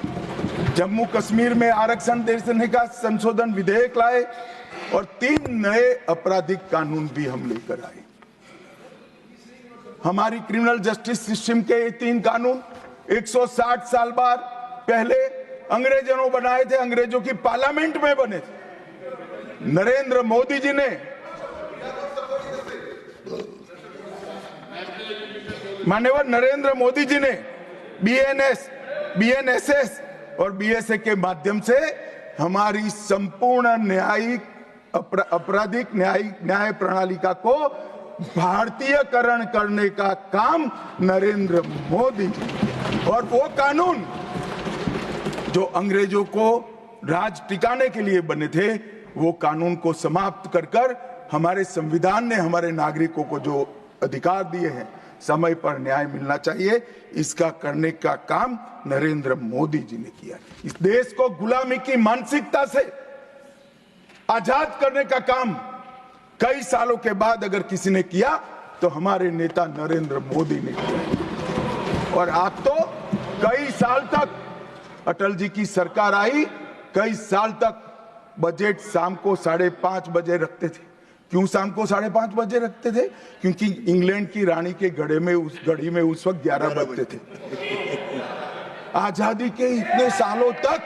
जम्मू कश्मीर में आरक्षण देने का संशोधन विधेयक लाए और 3 नए आपराधिक कानून भी हम लेकर आए। हमारी क्रिमिनल जस्टिस सिस्टम के ये 3 कानून 160 साल बाद पहले अंग्रेजों ने बनाए थे, अंग्रेजों की पार्लियामेंट में बने थे। नरेंद्र मोदी जी ने, माननीय नरेंद्र मोदी जी ने बीएनएस, बीएनएसएस और बीएसए के माध्यम से हमारी संपूर्ण न्यायिक आपराधिक न्याय प्रणालिका को भारतीयकरण करने का काम नरेंद्र मोदी जी। और वो कानून जो अंग्रेजों को राज टिकाने के लिए बने थे, वो कानून को समाप्त कर हमारे संविधान ने हमारे नागरिकों को जो अधिकार दिए हैं, समय पर न्याय मिलना चाहिए, इसका करने का काम नरेंद्र मोदी जी ने किया। इस देश को गुलामी की मानसिकता से आजाद करने का काम कई सालों के बाद अगर किसी ने किया तो हमारे नेता नरेंद्र मोदी ने किया। और आप तो कई साल तक, अटल जी की सरकार आई, कई साल तक बजट शाम को 5:30 बजे रखते थे। क्यों शाम को 5:30 बजे रखते थे? क्योंकि इंग्लैंड की रानी के घड़ी में उस वक्त 11 बजते थे। आजादी के इतने सालों तक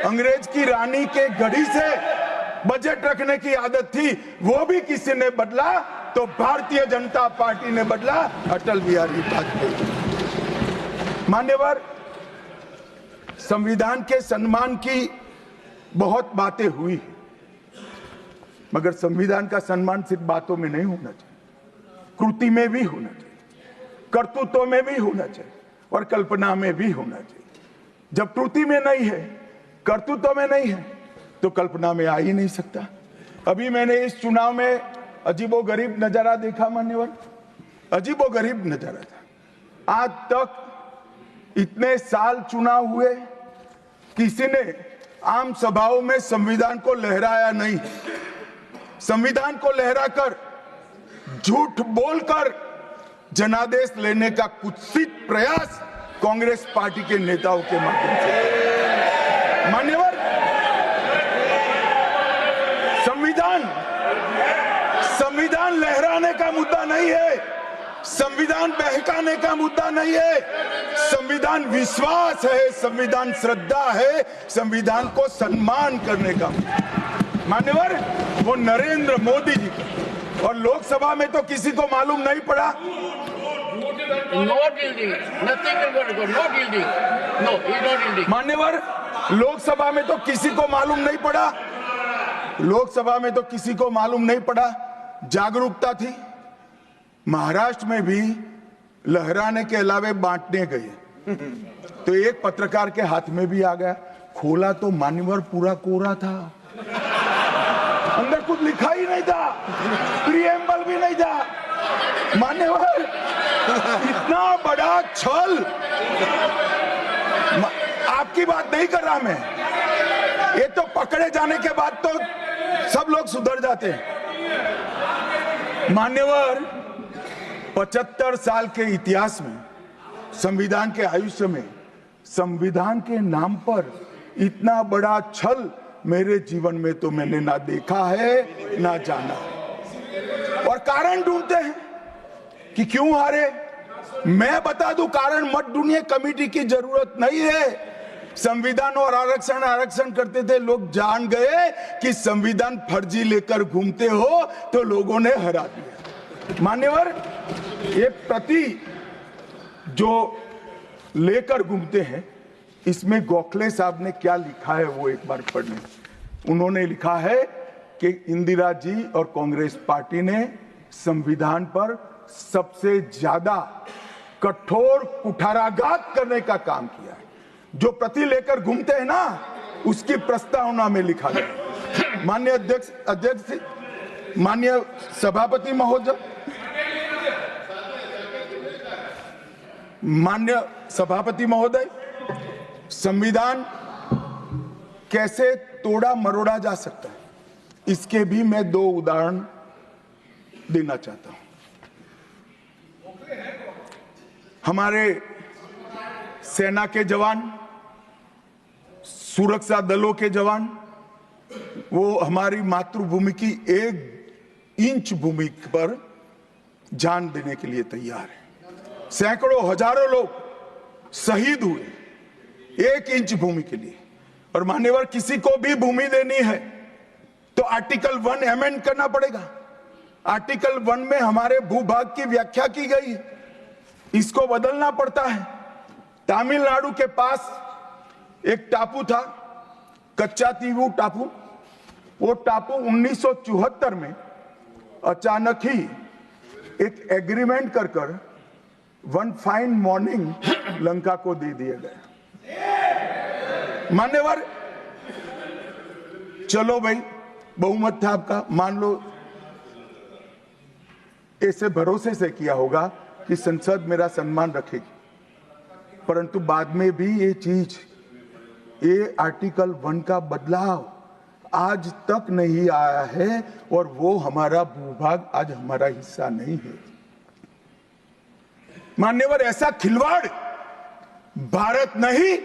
अंग्रेज की रानी के घड़ी से बजट रखने की आदत थी, वो भी किसी ने बदला तो भारतीय जनता पार्टी ने बदला, अटल बिहारी वाजपेयी। मान्यवर, संविधान के सम्मान की बहुत बातें हुई, मगर संविधान का सम्मान सिर्फ बातों में नहीं होना चाहिए, कृति में भी होना चाहिए, कर्तृत्व में भी होना चाहिए और कल्पना में भी होना चाहिए। जब कृति में नहीं है, कर्तृत्व में नहीं है, तो कल्पना में आ ही नहीं सकता। अभी मैंने इस चुनाव में अजीबोगरीब नजारा देखा मान्यवर, अजीबोगरीब नजारा था। आज तक इतने साल चुनाव हुए, किसी ने आम सभाओं में संविधान को लहराया नहीं। संविधान को लहराकर, झूठ बोलकर जनादेश लेने का कुत्सित प्रयास कांग्रेस पार्टी के नेताओं के माध्यम से। मान्यवर, संविधान लहराने का मुद्दा नहीं है, संविधान बहकाने का मुद्दा नहीं है। संविधान विश्वास है, संविधान श्रद्धा है, संविधान को सम्मान करने का। मान्यवर, वो नरेंद्र मोदी जी का। और लोकसभा में तो किसी को मालूम नहीं पड़ा। मान्यवर, लोकसभा में तो किसी को मालूम नहीं पड़ा, लोकसभा में तो किसी को मालूम नहीं पड़ा। जागरूकता थी। महाराष्ट्र में भी लहराने के अलावे बांटने गए तो एक पत्रकार के हाथ में भी आ गया, खोला तो मान्यवर पूरा कोरा था, अंदर कुछ लिखा ही नहीं था, प्रीएम्बल भी नहीं था। मान्यवर, इतना बड़ा छल। आपकी बात नहीं कर रहा मैं, ये तो पकड़े जाने के बाद तो सब लोग सुधर जाते हैं। मान्यवर, 75 साल के इतिहास में, संविधान के आयुष्य में, संविधान के नाम पर इतना बड़ा छल मेरे जीवन में तो मैंने ना देखा है ना जाना। और कारण ढूंढते हैं कि क्यों हारे। मैं बता दूं, कारण मत ढूंढिए, कमेटी की जरूरत नहीं है। संविधान और आरक्षण करते थे, लोग जान गए कि संविधान फर्जी लेकर घूमते हो तो लोगों ने हरा दिया। मान्यवर, ये प्रति जो लेकर घूमते हैं, इसमें गोखले साहब ने क्या लिखा है वो एक बार पढ़ लें। उन्होंने लिखा है कि इंदिरा जी और कांग्रेस पार्टी ने संविधान पर सबसे ज्यादा कठोर कुठाराघात करने का काम किया है। जो प्रति लेकर घूमते हैं ना, उसकी प्रस्तावना में लिखा गया। माननीय अध्यक्ष, माननीय सभापति महोदय, माननीय सभापति महोदय, संविधान कैसे तोड़ा मरोड़ा जा सकता है, इसके भी मैं 2 उदाहरण देना चाहता हूं। हमारे सेना के जवान, सुरक्षा दलों के जवान, वो हमारी मातृभूमि की 1 इंच भूमि पर जान देने के लिए तैयार है। सैकड़ों हजारों लोग शहीद हुए 1 इंच भूमि के लिए। और मान्यवर, किसी को भी भूमि देनी है तो आर्टिकल 1 अमेंड करना पड़ेगा। आर्टिकल 1 में हमारे भूभाग की व्याख्या की गई है, इसको बदलना पड़ता है। तमिलनाडु के पास एक टापू था, कच्चा तीवू टापू, वो टापू 1974 में अचानक ही एक एग्रीमेंट कर वन फाइन मॉर्निंग लंका को दे दिया गया। मान्यवर, चलो भाई, बहुमत था आपका, मान लो ऐसे भरोसे से किया होगा कि संसद मेरा सम्मान रखेगी, परंतु बाद में भी ये आर्टिकल 1 का बदलाव आज तक नहीं आया है और वो हमारा भूभाग आज हमारा हिस्सा नहीं है। मान्यवर, ऐसा खिलवाड़ भारत नहीं,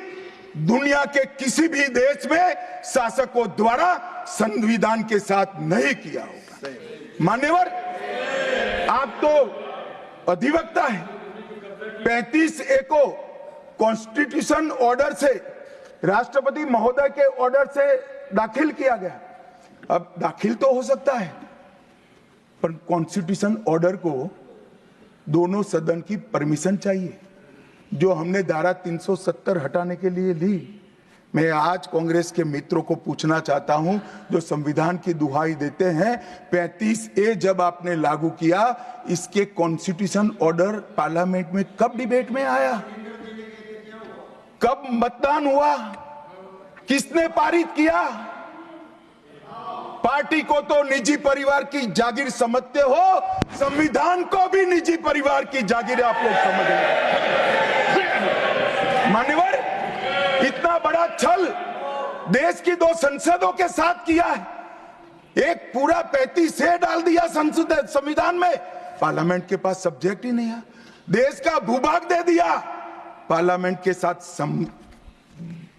दुनिया के किसी भी देश में शासकों द्वारा संविधान के साथ नहीं किया होगा। मान्यवर, आप तो अधिवक्ता है, 35A को कॉन्स्टिट्यूशन ऑर्डर से, राष्ट्रपति महोदय के ऑर्डर से दाखिल किया गया। अब दाखिल तो हो सकता है, पर कॉन्स्टिट्यूशन ऑर्डर को दोनों सदन की परमिशन चाहिए, जो हमने धारा 370 हटाने के लिए ली। मैं आज कांग्रेस के मित्रों को पूछना चाहता हूं, जो संविधान की दुहाई देते हैं, 35A जब आपने लागू किया, इसके कॉन्स्टिट्यूशन ऑर्डर पार्लियामेंट में कब डिबेट में आया, कब मतदान हुआ, किसने पारित किया? पार्टी को तो निजी परिवार की जागीर समझते हो, संविधान को भी निजी परिवार की जागीर आप लोग समझ रहे। मान्यवर, इतना बड़ा छल देश की 2 संसदों के साथ किया है। एक पूरा 35A डाल दिया संसद संविधान में, पार्लियामेंट के पास सब्जेक्ट ही नहीं है। देश का भूभाग दे दिया, पार्लियामेंट के साथ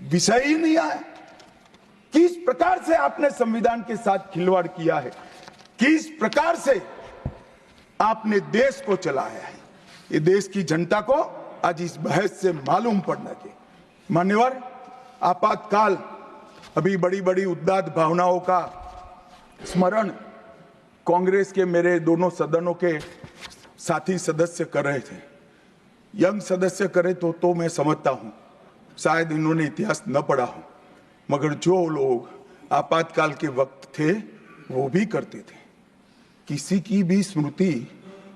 विषय ही नहीं आया। किस प्रकार से आपने संविधान के साथ खिलवाड़ किया है, किस प्रकार से आपने देश को चलाया है, ये देश की जनता को आज इस बहस से मालूम पड़ना चाहिए। मान्यवर, आपातकाल, अभी बड़ी बड़ी उदात्त भावनाओं का स्मरण कांग्रेस के मेरे दोनों सदनों के साथी सदस्य कर रहे थे। यंग सदस्य करे तो मैं समझता हूं, शायद इन्होंने इतिहास न पढ़ा हो, मगर जो लोग आपातकाल के वक्त थे वो भी करते थे। किसी की भी स्मृति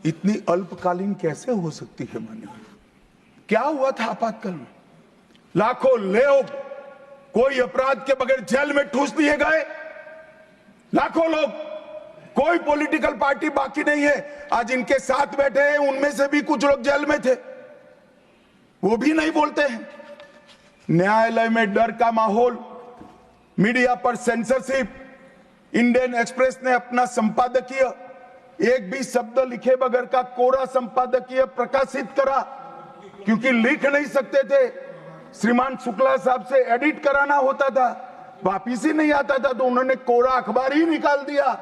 इतनी अल्पकालीन कैसे हो सकती है? मान्यवर, क्या हुआ था आपातकाल में? लाखों लोग कोई अपराध के बगैर जेल में ठूस दिए गए, लाखों लोग, कोई पॉलिटिकल पार्टी बाकी नहीं है। आज इनके साथ बैठे हैं, उनमें से भी कुछ लोग जेल में थे, वो भी नहीं बोलते हैं। न्यायालय में डर का माहौल, मीडिया पर सेंसरशिप। इंडियन एक्सप्रेस ने अपना संपादकीय एक भी शब्द लिखे बगैर का कोरा संपादकीय प्रकाशित करा, क्योंकि लिख नहीं सकते थे। श्रीमान शुक्ला साहब से एडिट कराना होता था, वापिस ही नहीं आता था, तो उन्होंने कोरा अखबार ही निकाल दिया।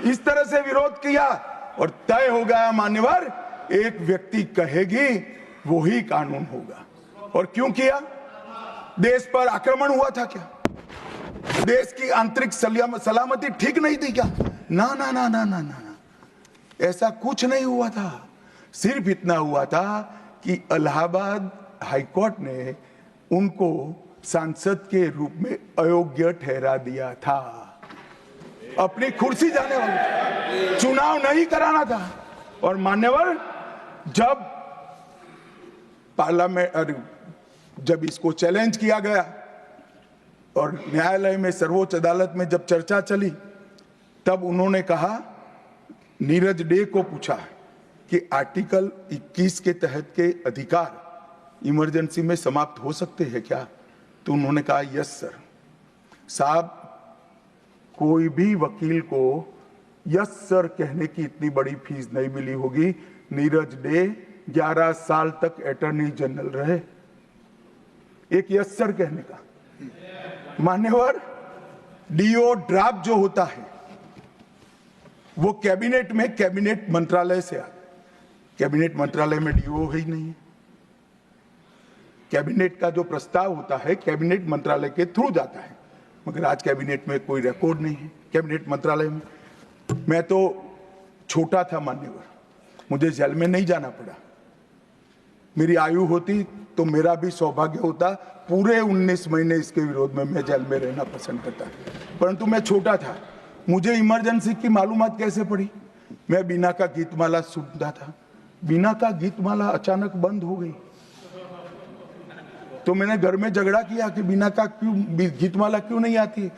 इस तरह से विरोध किया और तय हो गया मान्यवर, एक व्यक्ति कहेगी वही कानून होगा। और क्यों किया? देश पर आक्रमण हुआ था क्या? देश की आंतरिक सलामती ठीक नहीं थी क्या? ना ना ना ना ना ना, ऐसा कुछ नहीं हुआ था। सिर्फ इतना हुआ था कि इलाहाबाद हाईकोर्ट ने उनको सांसद के रूप में अयोग्य ठहरा दिया था। अपनी कुर्सी जाने वाले, चुनाव नहीं कराना था। और मान्यवर, जब पार्लियामेंट, जब इसको चैलेंज किया गया और न्यायालय में, सर्वोच्च अदालत में जब चर्चा चली, तब उन्होंने कहा, नीरज डे को पूछा कि आर्टिकल 21 के तहत के अधिकार इमरजेंसी में समाप्त हो सकते हैं क्या? तो उन्होंने कहा यस सर। साहब, कोई भी वकील को यस सर कहने की इतनी बड़ी फीस नहीं मिली होगी। नीरज डे 11 साल तक अटॉर्नी जनरल रहे, एक यस सर कहने का। मान्यवर, डीओ ड्राफ्ट जो होता है वो कैबिनेट में, कैबिनेट मंत्रालय से आता है। कैबिनेट मंत्रालय में डीओ ही नहीं है। कैबिनेट का जो प्रस्ताव होता है कैबिनेट मंत्रालय के थ्रू जाता है, मगर आज कैबिनेट में कोई रिकॉर्ड नहीं है कैबिनेट मंत्रालय में। मैं तो छोटा था मान्यवर, मुझे जेल में नहीं जाना पड़ा। मेरी आयु होती तो मेरा भी सौभाग्य होता, पूरे 19 महीने इसके विरोध में मैं जेल में रहना पसंद करता, परंतु मैं छोटा था। मुझे इमरजेंसी की मालूमात कैसे पड़ी? मैं बीना का गीतमाला सुनता था, बीना का गीतमाला अचानक बंद हो गई। तो मैंने घर में झगड़ा किया कि बीना का गीतमाला क्यों नहीं आती।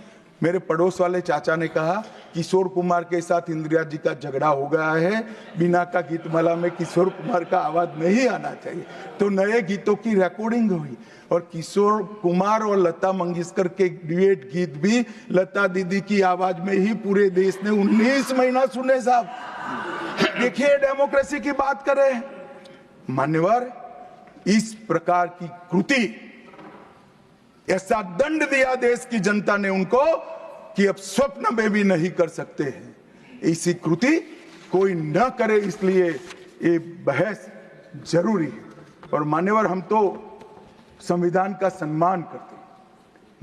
मेरे पड़ोस वाले चाचा ने कहा किशोर कुमार के साथ इंदिरा जी का झगड़ा हो गया है, बीना का गीतमाला में किशोर कुमार का आवाज नहीं आना चाहिए। तो नए गीतों की रिकॉर्डिंग हुई और किशोर कुमार और लता मंगेशकर के ड्यूएट गीत भी लता दीदी की आवाज में ही पूरे देश ने 19 महीना सुने साहब। देखिए डेमोक्रेसी की बात करें मान्यवर, इस प्रकार की कृति, ऐसा दंड दिया देश की जनता ने उनको कि अब स्वप्न में भी नहीं कर सकते हैं। ऐसी कृति कोई न करे, इसलिए ये बहस जरूरी है। और मान्यवर, हम तो संविधान का सम्मान करते हैं।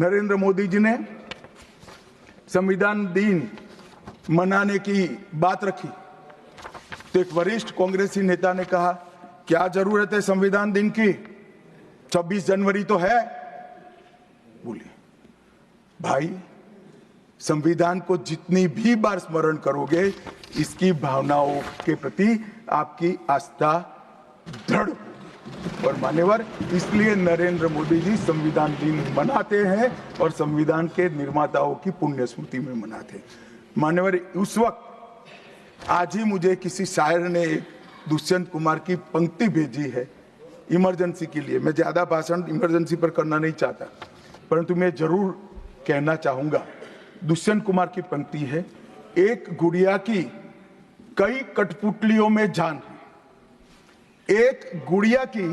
नरेंद्र मोदी जी ने संविधान दिन मनाने की बात रखी तो एक वरिष्ठ कांग्रेसी नेता ने कहा क्या जरूरत है संविधान दिन की, 26 जनवरी तो है। बोलिए भाई, संविधान को जितनी भी बार स्मरण करोगे, इसकी भावनाओं के प्रति आपकी आस्था दृढ़ होगी। और मान्यवर, इसलिए नरेंद्र मोदी जी संविधान दिन मनाते हैं और संविधान के निर्माताओं की पुण्य स्मृति में मनाते हैं। मान्यवर, उस वक्त आज ही मुझे किसी शायर ने दुष्यंत कुमार की पंक्ति भेजी है इमरजेंसी के लिए। मैं ज्यादा भाषण इमरजेंसी पर करना नहीं चाहता, परंतु मैं जरूर कहना चाहूंगा। दुष्यंत कुमार की पंक्ति है, एक गुड़िया की कई कठपुतलियों में जान है, एक गुड़िया की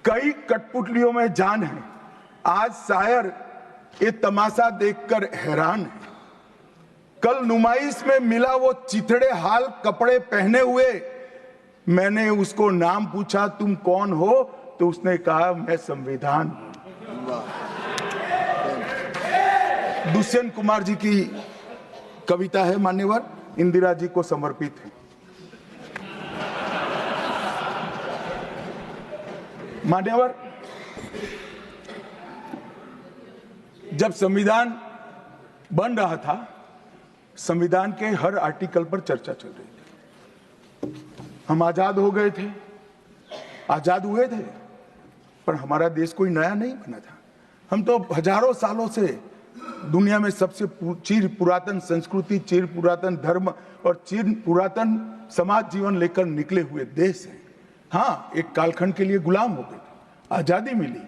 कई कठपुतलियों में जान है। आज शायर ये तमाशा देखकर हैरान है। कल नुमाइश में मिला वो चिथड़े हाल कपड़े पहने हुए, मैंने उसको नाम पूछा तुम कौन हो, तो उसने कहा मैं संविधान हूं। दुष्यंत कुमार जी की कविता है मान्यवर, इंदिरा जी को समर्पित है। मान्यवर, जब संविधान बन रहा था, संविधान के हर आर्टिकल पर चर्चा चल रही थी। हम आजाद हो गए थे, आजाद हुए थे, पर हमारा देश कोई नया नहीं बना था। हम तो हजारों सालों से दुनिया में सबसे चिर पुरातन संस्कृति, चिर पुरातन धर्म और चिर पुरातन समाज जीवन लेकर निकले हुए देश हैं। हाँ, एक कालखंड के लिए गुलाम हो गए थे, आजादी मिली,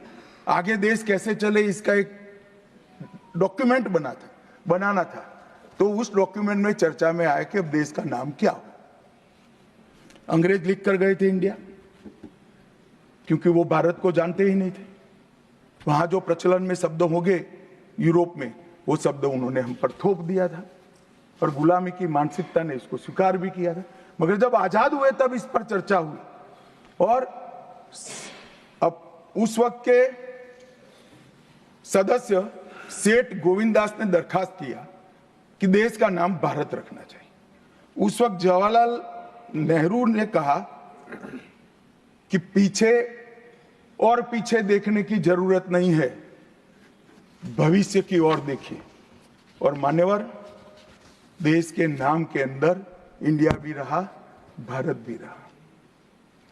आगे देश कैसे चले इसका एक डॉक्यूमेंट बनाना था। तो उस डॉक्यूमेंट में चर्चा में आया कि अब देश का नाम क्या हो। अंग्रेज लिख कर गए थे इंडिया, क्योंकि वो भारत को जानते ही नहीं थे। वहां जो प्रचलन में शब्द हो गए यूरोप में, वो शब्द उन्होंने हम पर थोप दिया था और गुलामी की मानसिकता ने इसको स्वीकार भी किया था। मगर जब आजाद हुए तब इस पर चर्चा हुई और अब उस वक्त के सदस्य सेठ गोविंदास ने दरखास्त किया कि देश का नाम भारत रखना चाहिए। उस वक्त जवाहरलाल नेहरू ने कहा कि पीछे देखने की जरूरत नहीं है, भविष्य की ओर देखिए। और मान्यवर, देश के नाम के अंदर इंडिया भी रहा, भारत भी रहा।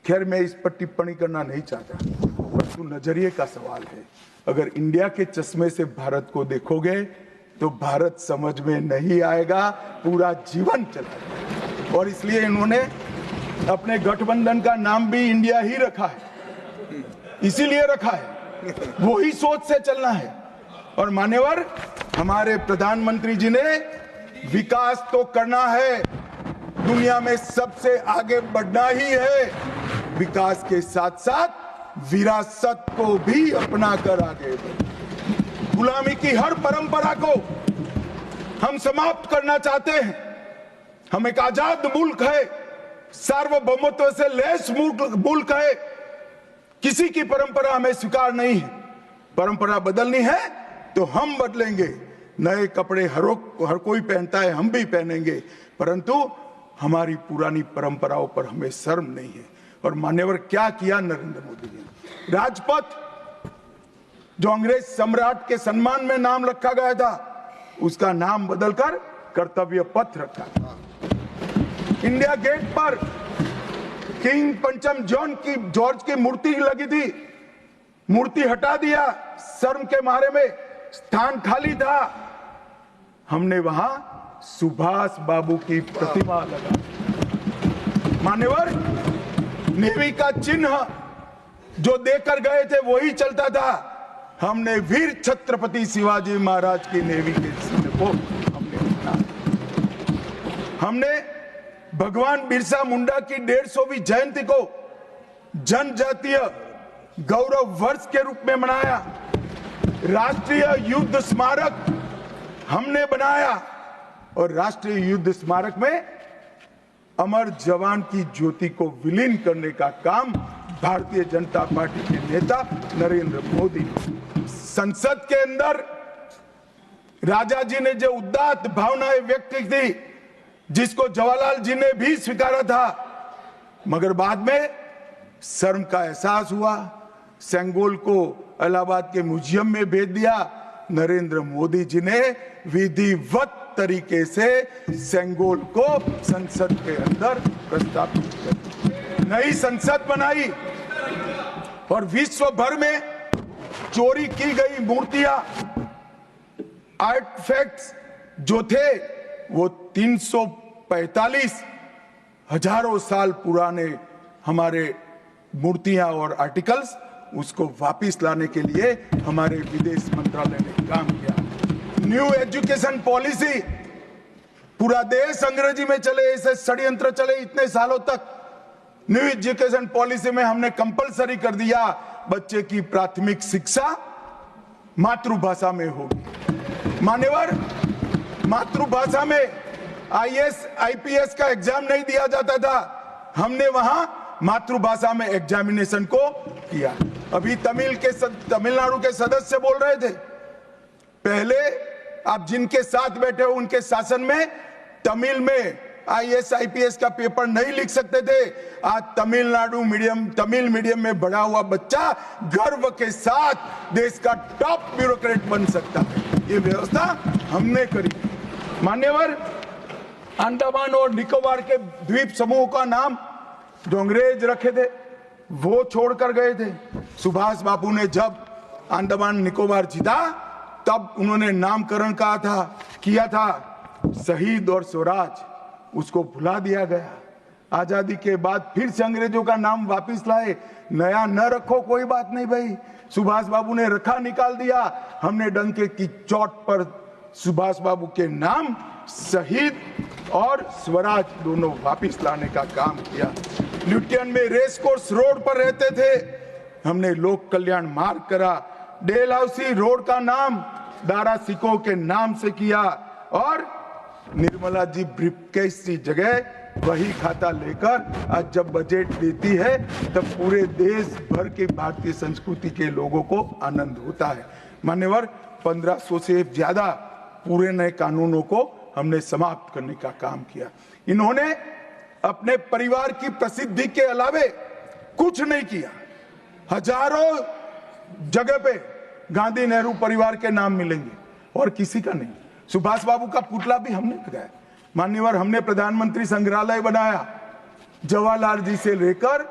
खैर, मैं इस पर टिप्पणी करना नहीं चाहता, परंतु नजरिए का सवाल है। अगर इंडिया के चश्मे से भारत को देखोगे तो भारत समझ में नहीं आएगा, पूरा जीवन चला। और इसलिए इन्होंने अपने गठबंधन का नाम भी इंडिया ही रखा है, इसीलिए रखा है, वो ही सोच से चलना है। और मान्यवर, हमारे प्रधानमंत्री जी ने विकास तो करना है, दुनिया में सबसे आगे बढ़ना ही है, विकास के साथ साथ विरासत को भी अपना कर आगे बढ़ना। गुलामी की हर परंपरा को हम समाप्त करना चाहते हैं। हम एक आजाद मुल्क है, सार्वभौमत्व से लैस मुल्क है, किसी की परंपरा हमें स्वीकार नहीं है। परंपरा बदलनी है तो हम बदलेंगे, नए कपड़े हर कोई पहनता है, हम भी पहनेंगे, परंतु हमारी पुरानी परंपराओं पर हमें शर्म नहीं है। और मान्यवर, क्या किया नरेंद्र मोदी जी ने? राजपथ, जो अंग्रेज सम्राट के सम्मान में नाम रखा गया था, उसका नाम बदलकर कर्तव्य पथ रखा था। इंडिया गेट पर किंग पंचम जॉर्ज की मूर्ति लगी थी, मूर्ति हटा दिया, शर्म के मारे में स्थान खाली था, हमने वहां सुभाष बाबू की प्रतिमा लगा। मान्यवर, नेवी का चिन्ह जो देकर गए थे वही चलता था। हमने वीर छत्रपति शिवाजी महाराज की नेवी के चिन्ह को हमने भगवान बिरसा मुंडा की 150वीं जयंती को जनजातीय गौरव वर्ष के रूप में मनाया। राष्ट्रीय युद्ध स्मारक हमने बनाया और राष्ट्रीय युद्ध स्मारक में अमर जवान की ज्योति को विलीन करने का काम भारतीय जनता पार्टी के नेता नरेंद्र मोदी। संसद के अंदर राजा जी ने जो उदात्त भावनाएं व्यक्त की थी, जिसको जवाहरलाल जी ने भी स्वीकारा था, मगर बाद में शर्म का एहसास हुआ, सेंगोल को इलाहाबाद के म्यूजियम में भेज दिया। नरेंद्र मोदी जी ने विधिवत तरीके से सेंगोल को संसद के अंदर प्रस्तावित कर नई संसद बनाई और विश्व भर में चोरी की गई मूर्तियां, आर्टिफैक्ट्स जो थे वो 345 हजारों साल पुराने हमारे मूर्तियां और आर्टिकल्स, उसको वापस लाने के लिए हमारे विदेश मंत्रालय ने काम किया। न्यू एजुकेशन पॉलिसी, पूरा देश अंग्रेजी में चले, ऐसे षड्यंत्र चले इतने सालों तक। न्यू एजुकेशन पॉलिसी में हमने कंपलसरी कर दिया बच्चे की प्राथमिक शिक्षा मातृभाषा में होगी। मान्यवर, मातृभाषा में आईएएस आईपीएस का एग्जाम नहीं दिया जाता था, हमने वहां मातृभाषा में एग्जामिनेशन को किया। अभी तमिलनाडु के सदस्य बोल रहे थे, पहले आप जिनके साथ बैठे हो उनके शासन में तमिल में आईएएस आईपीएस का पेपर नहीं लिख सकते थे। आज तमिल मीडियम में बड़ा हुआ बच्चा गर्व के साथ देश का टॉप ब्यूरोक्रेट बन सकता है। ये व्यवस्था हमने करी। मान्यवर, अंडमान और निकोबार के द्वीप समूह का नाम जो अंग्रेज रखे थे वो छोड़कर गए थे। सुभाष बाबू ने जब अंडमान निकोबार जीता तब उन्होंने नामकरण किया था शहीद और स्वराज, उसको भुला दिया गया। आजादी के बाद फिर से अंग्रेजों का नाम वापस लाए, नया न रखो कोई बात नहीं भाई, सुभाष बाबू ने रखा निकाल दिया। हमने डंके की चोट पर सुभाष बाबू के नाम शहीद और स्वराज दोनों वापस लाने का काम किया। ल्यूटियन में रेस कोर्स रोड पर रहते थे, हमने लोक कल्याण मार्ग करा। डेलहाउसी रोड का नाम दारा सिकोह के नाम से किया और निर्मला जी ब्रीफकेस की जगह वही खाता लेकर आज जब बजट देती है तब पूरे देश भर के भारतीय संस्कृति के लोगों को आनंद होता है। मान्यवर, 1500 से ज्यादा पूरे नए कानूनों को हमने समाप्त करने का काम किया। इन्होंने अपने परिवार की प्रसिद्धि के अलावे कुछ नहीं किया। हजारों जगह पे गांधी नेहरू परिवार के नाम मिलेंगे और किसी का नहीं। सुभाष बाबू का पुतला भी हमने लगाया। मान्यवर, हमने प्रधानमंत्री संग्रहालय बनाया। जवाहरलाल जी से लेकर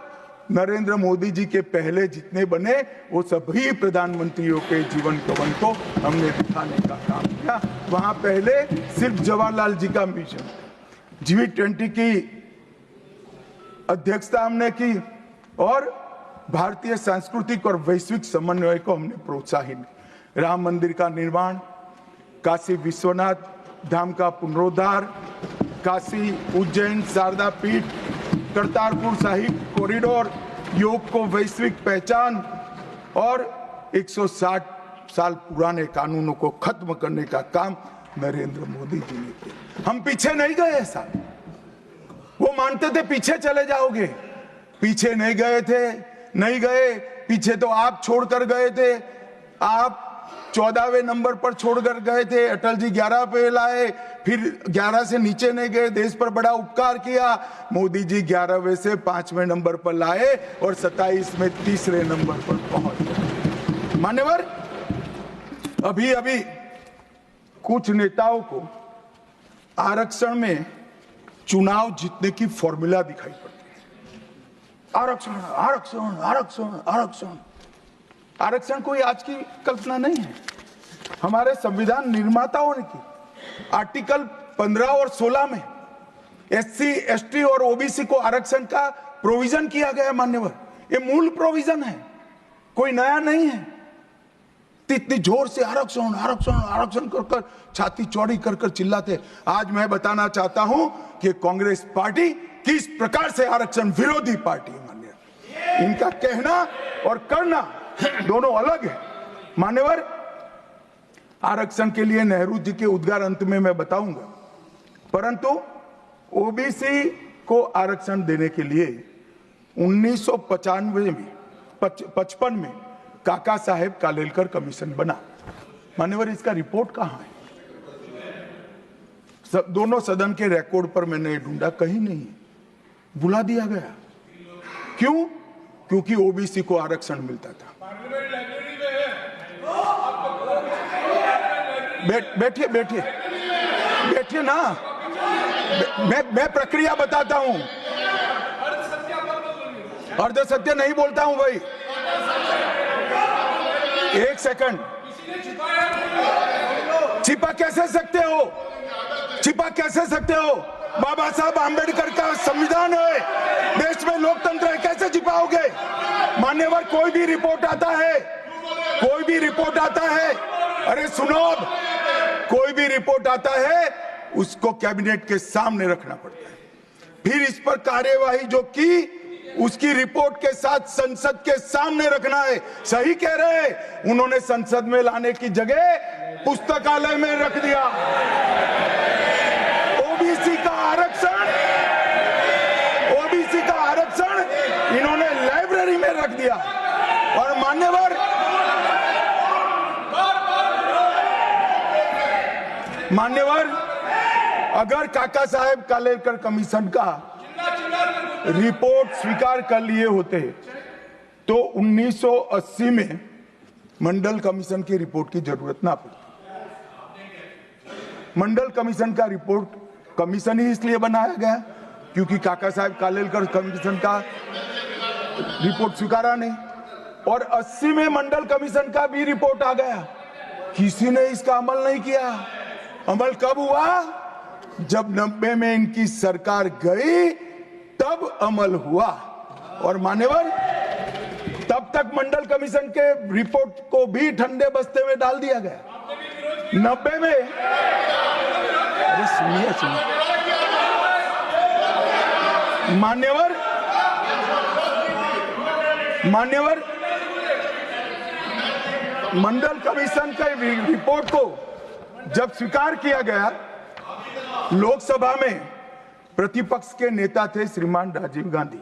नरेंद्र मोदी जी के पहले जितने बने वो सभी प्रधानमंत्रियों के जीवन कवन को हमने दिखाने का काम किया। वहां पहले सिर्फ जवाहरलाल जी का मिशन, G20 की अध्यक्षता हमने की और भारतीय सांस्कृतिक और वैश्विक समन्वय को हमने प्रोत्साहित। राम मंदिर का निर्माण, काशी विश्वनाथ धाम का पुनरुद्धार, काशी उज्जैन शारदा पीठ, करतारपुर साहिब कॉरिडोर, योग को वैश्विक पहचान और 160 साल पुराने कानूनों को खत्म करने का काम नरेंद्र मोदी जी ने किया। हम पीछे नहीं गए। ऐसा वो मानते थे पीछे चले जाओगे, पीछे नहीं गए। पीछे तो आप छोड़कर गए थे। आप 14वें नंबर पर छोड़कर गए थे, अटल जी 11 पे लाए, फिर 11 से नीचे नहीं गए, देश पर बड़ा उपकार किया। मोदी जी 11वें से 5वें नंबर पर लाए और 27 में 3रे नंबर पर पहुंच गए। मान्यवर, अभी कुछ नेताओं को आरक्षण में चुनाव जीतने की फॉर्मूला दिखाई पड़ती है। आरक्षण आरक्षण आरक्षण आरक्षण आरक्षण कोई आज की कल्पना नहीं है, हमारे संविधान निर्माताओं ने की। आर्टिकल 15 और 16 में एससी, एसटी और ओबीसी को आरक्षण का प्रोविजन किया गया मान्यवर। ये मूल प्रोविजन है, कोई नया नहीं है। इतनी जोर से आरक्षण आरक्षण आरक्षण कर छाती चौड़ी कर चिल्लाते। आज मैं बताना चाहता हूं कि कांग्रेस पार्टी किस प्रकार से आरक्षण विरोधी पार्टी है मान्यवर। इनका कहना और करना दोनों अलग है मान्यवर। आरक्षण के लिए नेहरू जी के उद्गार अंत में मैं बताऊंगा, परंतु ओबीसी को आरक्षण देने के लिए 1995 में 55 में काका साहेब कालेलकर कमीशन बना मान्यवर। इसका रिपोर्ट कहां है? दोनों सदन के रिकॉर्ड पर मैंने ढूंढा, कहीं नहीं, बुला दिया गया। क्यों? क्योंकि ओबीसी को आरक्षण मिलता था। बैठिए बैठिए बैठिए ना, मैं प्रक्रिया बताता हूं। अर्ध सत्य नहीं बोलता हूं भाई, एक सेकंड। छिपा कैसे सकते हो? छिपा कैसे सकते हो? बाबा साहब आंबेडकर का संविधान है, देश में लोकतंत्र है, कैसे छिपाओगे मान्यवर? कोई भी रिपोर्ट आता है, कोई भी रिपोर्ट आता है, अरे सुनो, कोई भी रिपोर्ट आता है उसको कैबिनेट के सामने रखना पड़ता है, फिर इस पर कार्यवाही जो की उसकी रिपोर्ट के साथ संसद के सामने रखना है। सही कह रहे हैं, उन्होंने संसद में लाने की जगह पुस्तकालय में रख दिया। ओबीसी का आरक्षण इन्होंने लाइब्रेरी में रख दिया। और मान्यवर अगर काका साहेब कालेलकर कमीशन का रिपोर्ट स्वीकार कर लिए होते तो 1980 में मंडल कमीशन की रिपोर्ट की जरूरत ना पड़ती। मंडल कमीशन का रिपोर्ट कमीशन ही इसलिए बनाया गया क्योंकि काका साहेब कालेलकर कमीशन का रिपोर्ट स्वीकारा नहीं, और 80 में मंडल कमीशन का भी रिपोर्ट आ गया, किसी ने इसका अमल नहीं किया। अमल कब हुआ? जब 90 में इनकी सरकार गई तब अमल हुआ। और मान्यवर तब तक मंडल कमीशन के रिपोर्ट को भी ठंडे बस्ते में डाल दिया गया। 90 में, अरे सुनिए मान्यवर मंडल कमीशन के रिपोर्ट को जब स्वीकार किया गया, लोकसभा में प्रतिपक्ष के नेता थे श्रीमान राजीव गांधी।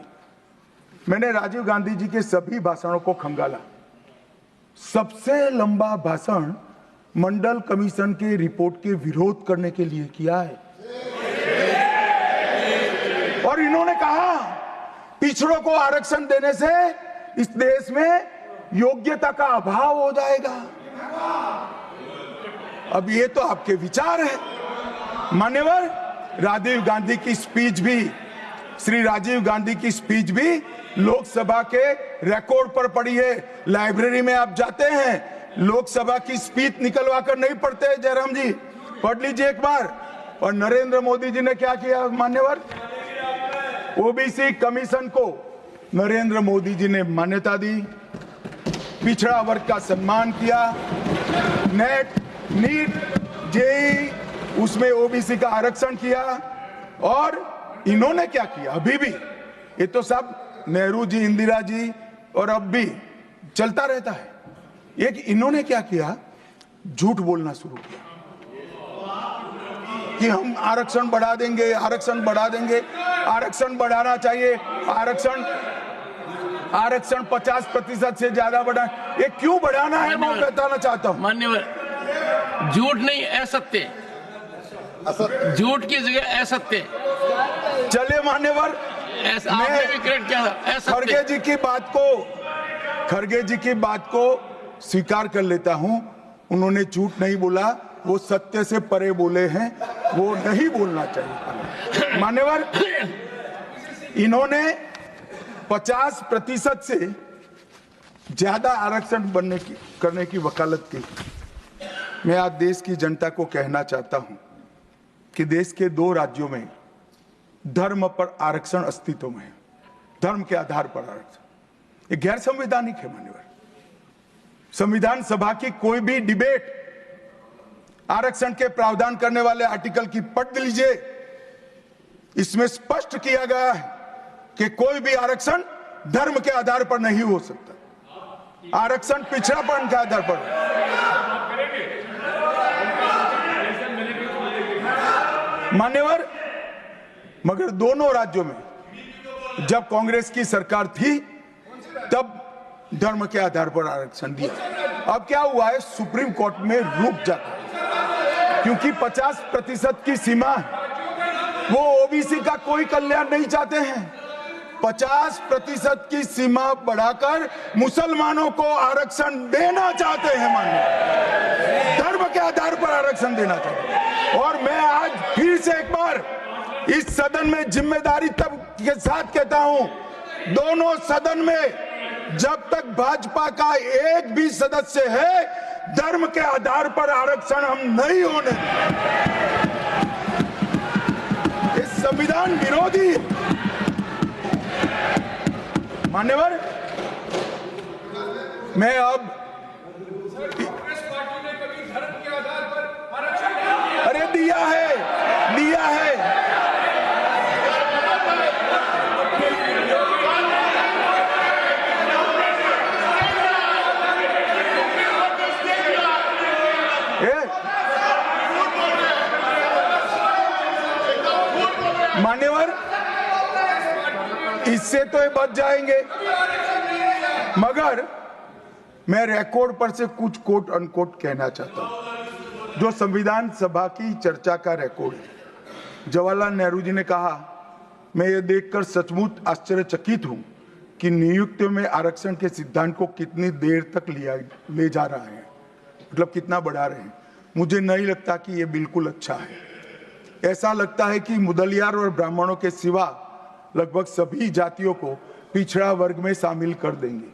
मैंने राजीव गांधी जी के सभी भाषणों को खंगाला। सबसे लंबा भाषण मंडल कमीशन के रिपोर्ट के विरोध करने के लिए किया है। और इन्होंने कहा पिछड़ों को आरक्षण देने से इस देश में योग्यता का अभाव हो जाएगा। अब ये तो आपके विचार हैं मान्यवर। राजीव गांधी की स्पीच भी, श्री राजीव गांधी की स्पीच भी लोकसभा के रिकॉर्ड पर पड़ी है। लाइब्रेरी में आप जाते हैं, लोकसभा की स्पीच निकलवा कर नहीं पढ़ते। जयराम जी पढ़ लीजिए एक बार। और नरेंद्र मोदी जी ने क्या किया मान्यवर? ओबीसी कमीशन को नरेंद्र मोदी जी ने मान्यता दी, पिछड़ा वर्ग का सम्मान किया, नेट, नीट, जेई उसमें ओबीसी का आरक्षण किया। और इन्होंने क्या किया? अभी भी ये तो सब नेहरू जी, इंदिरा जी और अब भी चलता रहता है। एक इन्होंने क्या किया? झूठ बोलना शुरू किया कि हम आरक्षण बढ़ा देंगे, आरक्षण बढ़ा देंगे। आरक्षण बढ़ाना चाहिए, आरक्षण 50% से ज्यादा बढ़ा। ये क्यों बढ़ाना है मैं बताना चाहता हूं। मान्यवर झूठ नहीं, असत्य, झूठ की जगह असत्य। चलिए मान्यवर, आपने भी करेक्ट किया था। खड़गे जी की बात को स्वीकार कर लेता हूं। उन्होंने झूठ नहीं बोला, वो सत्य से परे बोले हैं, वो नहीं बोलना चाहिए। मान्यवर, इन्होंने 50% से ज्यादा आरक्षण करने की वकालत की। मैं आज देश की जनता को कहना चाहता हूं कि देश के 2 राज्यों में धर्म पर आरक्षण अस्तित्व में है। धर्म के आधार पर आरक्षण ये गैर संवैधानिक है। मान्यवर, संविधान सभा की कोई भी डिबेट आरक्षण के प्रावधान करने वाले आर्टिकल की पढ़ लीजिए, इसमें स्पष्ट किया गया है कि कोई भी आरक्षण धर्म के आधार पर नहीं हो सकता। आरक्षण पिछड़ापन के आधार पर। मान्यवर, मगर दोनों राज्यों में जब कांग्रेस की सरकार थी तब धर्म के आधार पर आरक्षण दिया। अब क्या हुआ है, सुप्रीम कोर्ट में रुक जाता है क्योंकि 50% की सीमा है। वो ओबीसी का कोई कल्याण नहीं चाहते हैं। 50% की सीमा बढ़ाकर मुसलमानों को आरक्षण देना चाहते हैं। मान्य धर्म के आधार पर आरक्षण देना चाहते हैं। और मैं आज फिर से एक बार इस सदन में जिम्मेदारी तब के साथ कहता हूं, दोनों सदन में जब तक भाजपा का एक भी सदस्य है, धर्म के आधार पर आरक्षण हम नहीं होने देंगे। ये संविधान विरोधी है। मान्यवर, मैं अब अरे दिया है। मान्यवर, इससे तो ये बच जाएंगे, मगर मैं रिकॉर्ड पर से कुछ कोट अनकोट कहना चाहता हूं जो संविधान सभा की चर्चा का रिकॉर्ड है। जवाहरलाल नेहरू जी ने कहा, मैं ये देखकर सचमुच आश्चर्यचकित हूं कि नियुक्ति में आरक्षण के सिद्धांत को कितनी देर तक ले जा रहा है, मतलब कितना बढ़ा रहे हैं। मुझे नहीं लगता कि ये बिल्कुल अच्छा है। ऐसा लगता है कि मुदलियार और ब्राह्मणों के सिवा लगभग सभी जातियों को पिछड़ा वर्ग में शामिल कर देंगे।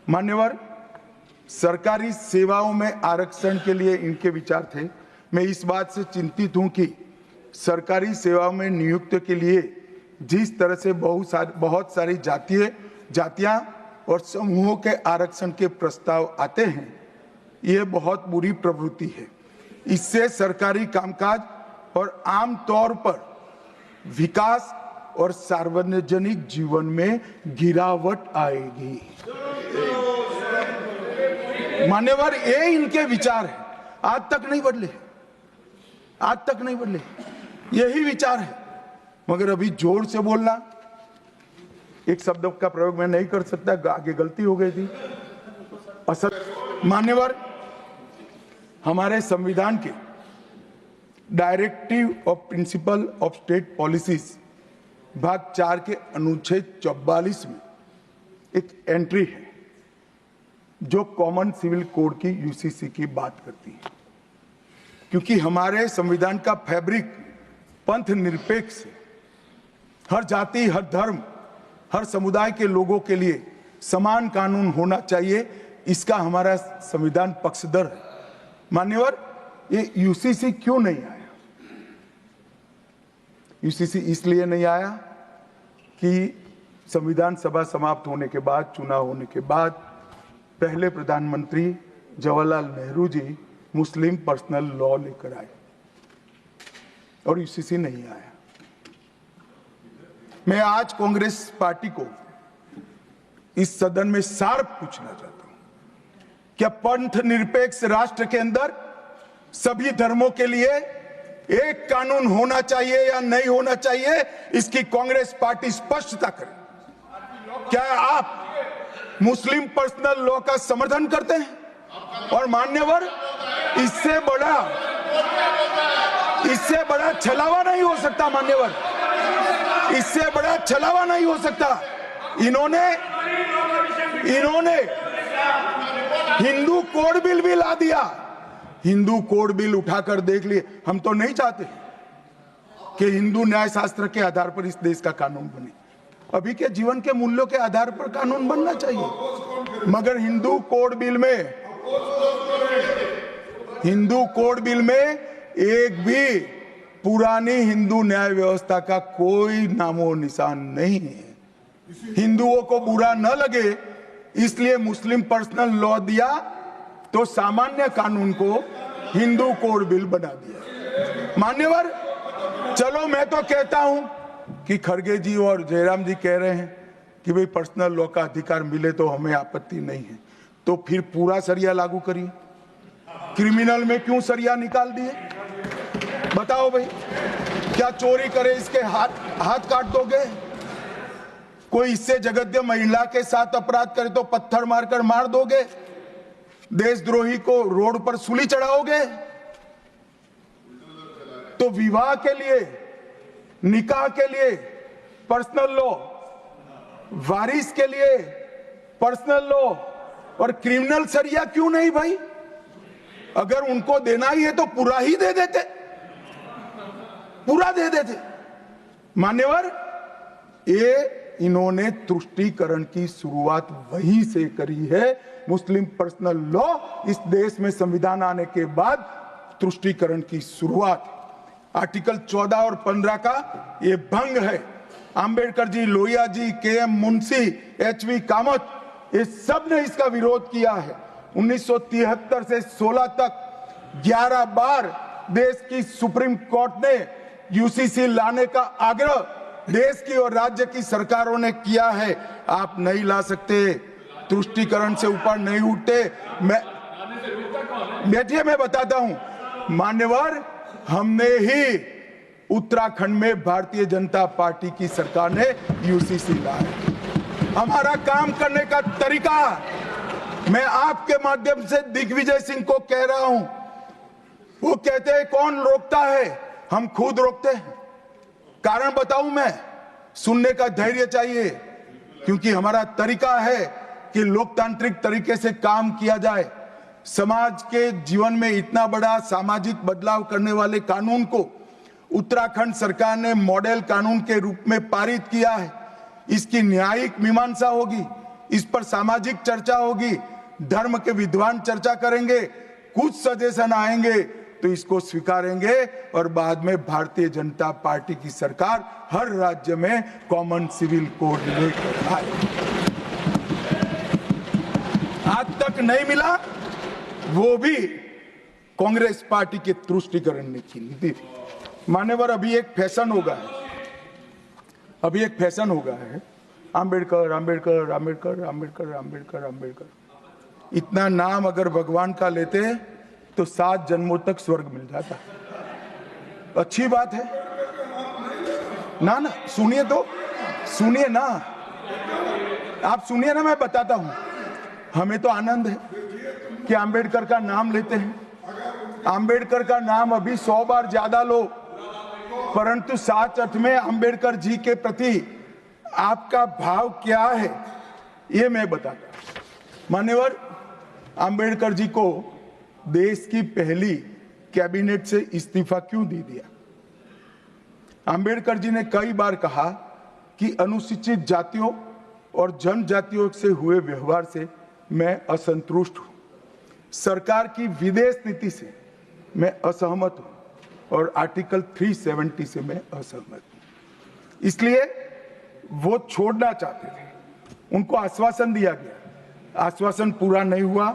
मान्यवर, सरकारी सेवाओं में आरक्षण के लिए इनके विचार थे। मैं इस बात से चिंतित हूं कि सरकारी सेवाओं में नियुक्ति के लिए जिस तरह से बहुत सारी जातियां और समूहों के आरक्षण के प्रस्ताव आते हैं, ये बहुत बुरी प्रवृत्ति है। इससे सरकारी कामकाज और आम तौर पर विकास और सार्वजनिक जीवन में गिरावट आएगी। मान्यवर, ये इनके विचार है। आज तक नहीं बदले, यही विचार है। मगर अभी जोर से बोलना, एक शब्द का प्रयोग मैं नहीं कर सकता, आगे गलती हो गई थी। मान्यवर, हमारे संविधान के directive of principle of state policies भाग 4 के अनुच्छेद 44 में एक एंट्री है जो कॉमन सिविल कोड की यूसीसी की बात करती है। क्योंकि हमारे संविधान का फैब्रिक पंथ निरपेक्ष है। हर जाति, हर धर्म, हर समुदाय के लोगों के लिए समान कानून होना चाहिए, इसका हमारा संविधान पक्षधर है। मान्यवर, ये यूसीसी क्यों नहीं आया? यूसीसी इसलिए नहीं आया कि संविधान सभा समाप्त होने के बाद, चुनाव होने के बाद, पहले प्रधानमंत्री जवाहरलाल नेहरू जी मुस्लिम पर्सनल लॉ लेकर आए और यूसीसी नहीं आया। मैं आज कांग्रेस पार्टी को इस सदन में सार्प पूछना चाहता हूं, क्या पंथ निरपेक्ष राष्ट्र के अंदर सभी धर्मों के लिए एक कानून होना चाहिए या नहीं होना चाहिए? इसकी कांग्रेस पार्टी स्पष्टता करे। क्या आप मुस्लिम पर्सनल लॉ का समर्थन करते हैं? और मान्यवर, इससे बड़ा छलावा नहीं हो सकता। मान्यवर, इससे बड़ा छलावा नहीं हो सकता। इन्होंने हिंदू कोड बिल भी ला दिया। हिंदू कोड बिल उठाकर देख लिए। हम तो नहीं चाहते कि हिंदू न्याय शास्त्र के आधार पर इस देश का कानून बने, अभी के जीवन के मूल्यों के आधार पर कानून बनना चाहिए। मगर हिंदू कोड बिल में एक भी पुरानी हिंदू न्याय व्यवस्था का कोई नामो निशान नहीं है। हिंदुओं को बुरा न लगे इसलिए मुस्लिम पर्सनल लॉ दिया, तो सामान्य कानून को हिंदू कोड बिल बना दिया। मान्यवर, चलो मैं तो कहता हूं कि खड़गे जी और जयराम जी कह रहे हैं कि भाई पर्सनल लॉ का अधिकार मिले तो हमें आपत्ति नहीं है, तो फिर पूरा सरिया लागू करिए। क्रिमिनल में क्यों सरिया निकाल दिए? बताओ भाई, क्या चोरी करे इसके हाथ काट दोगे? कोई इससे जगद्य महिला के साथ अपराध करे तो पत्थर मारकर मार दोगे? देशद्रोही को रोड पर सूली चढ़ाओगे? तो विवाह के लिए, निकाह के लिए पर्सनल लॉ, वारिस के लिए पर्सनल लॉ और क्रिमिनल सरिया क्यों नहीं भाई? अगर उनको देना ही है तो पूरा ही दे देते, पूरा दे देते। मान्यवर, ये इन्होंने तुष्टीकरण की शुरुआत वहीं से करी है। मुस्लिम पर्सनल लॉ इस देश में संविधान आने के बाद तुष्टीकरण की शुरुआत। आर्टिकल 14 और 15 का ये भंग है। अंबेडकर जी, लोहिया जी, के.एम. मुंशी, एच.वी. कामत, ये सब ने इसका विरोध किया है। 1973 से 16 तक 11 बार देश की सुप्रीम कोर्ट ने यूसीसी लाने का आग्रह देश की और राज्य की सरकारों ने किया है। आप नहीं ला सकते, तुष्टीकरण से ऊपर नहीं उठते। मैं बैठिए, मैं बताता हूं। मान्यवर, हमने ही उत्तराखंड में भारतीय जनता पार्टी की सरकार ने यूसीसी लाया। हमारा काम करने का तरीका, मैं आपके माध्यम से दिग्विजय सिंह को कह रहा हूं। वो कहते हैं कौन रोकता है? हम खुद रोकते हैं। कारण बताऊं मैं? सुनने का धैर्य चाहिए, क्योंकि हमारा तरीका है कि लोकतांत्रिक तरीके से काम किया जाए। समाज के जीवन में इतना बड़ा सामाजिक बदलाव करने वाले कानून को उत्तराखंड सरकार ने मॉडल कानून के रूप में पारित किया है। इसकी न्यायिक मीमांसा होगी, इस पर सामाजिक चर्चा होगी, धर्म के विद्वान चर्चा करेंगे, कुछ सजेशन आएंगे तो इसको स्वीकारेंगे और बाद में भारतीय जनता पार्टी की सरकार हर राज्य में कॉमन सिविल कोड लेकर आए। आज तक नहीं मिला, वो भी कांग्रेस पार्टी के तुष्टीकरण ने की नीति थी। मान्यवर, अभी एक फैशन होगा है, अंबेडकर अंबेडकर अंबेडकर अंबेडकर अंबेडकर अंबेडकर। इतना नाम अगर भगवान का लेते तो 7 जन्मों तक स्वर्ग मिल जाता। अच्छी बात है ना? ना सुनिए तो, सुनिए ना, आप सुनिए ना, मैं बताता हूं। हमें तो आनंद है कि अंबेडकर का नाम लेते हैं। अंबेडकर का नाम अभी 100 बार ज्यादा लो, परंतु साच अर्थ में अंबेडकर जी के प्रति आपका भाव क्या है ये मैं बताता हूं। मान्यवर, अंबेडकर जी को देश की पहली कैबिनेट से इस्तीफा क्यों दे दिया? अंबेडकर जी ने कई बार कहा कि अनुसूचित जातियों और जनजातियों से हुए व्यवहार से मैं असंतुष्ट हूं, सरकार की विदेश नीति से मैं असहमत हूं और आर्टिकल 370 से मैं असहमत हूं। इसलिए वो छोड़ना चाहते थे। उनको आश्वासन दिया गया, आश्वासन पूरा नहीं हुआ।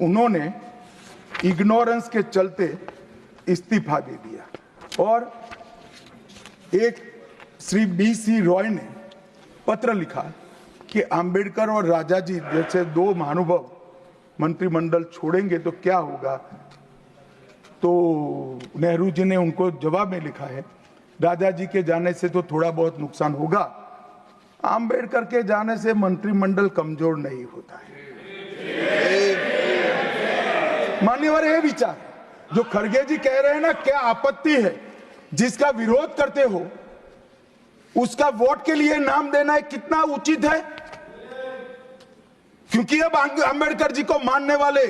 उन्होंने इग्नोरेंस के चलते इस्तीफा दे दिया और एक श्री बी.सी. रॉय ने पत्र लिखा कि अंबेडकर और राजा जी जैसे 2 महानुभाव मंत्रिमंडल छोड़ेंगे तो क्या होगा। तो नेहरू जी ने उनको जवाब में लिखा है, राजा जी के जाने से तो थोड़ा बहुत नुकसान होगा, अंबेडकर के जाने से मंत्रिमंडल कमजोर नहीं होता है। मान्यवर, ये विचार जो खड़गे जी कह रहे हैं ना, क्या आपत्ति है? जिसका विरोध करते हो उसका वोट के लिए नाम देना कितना उचित है? क्योंकि अब अंबेडकर जी को मानने वाले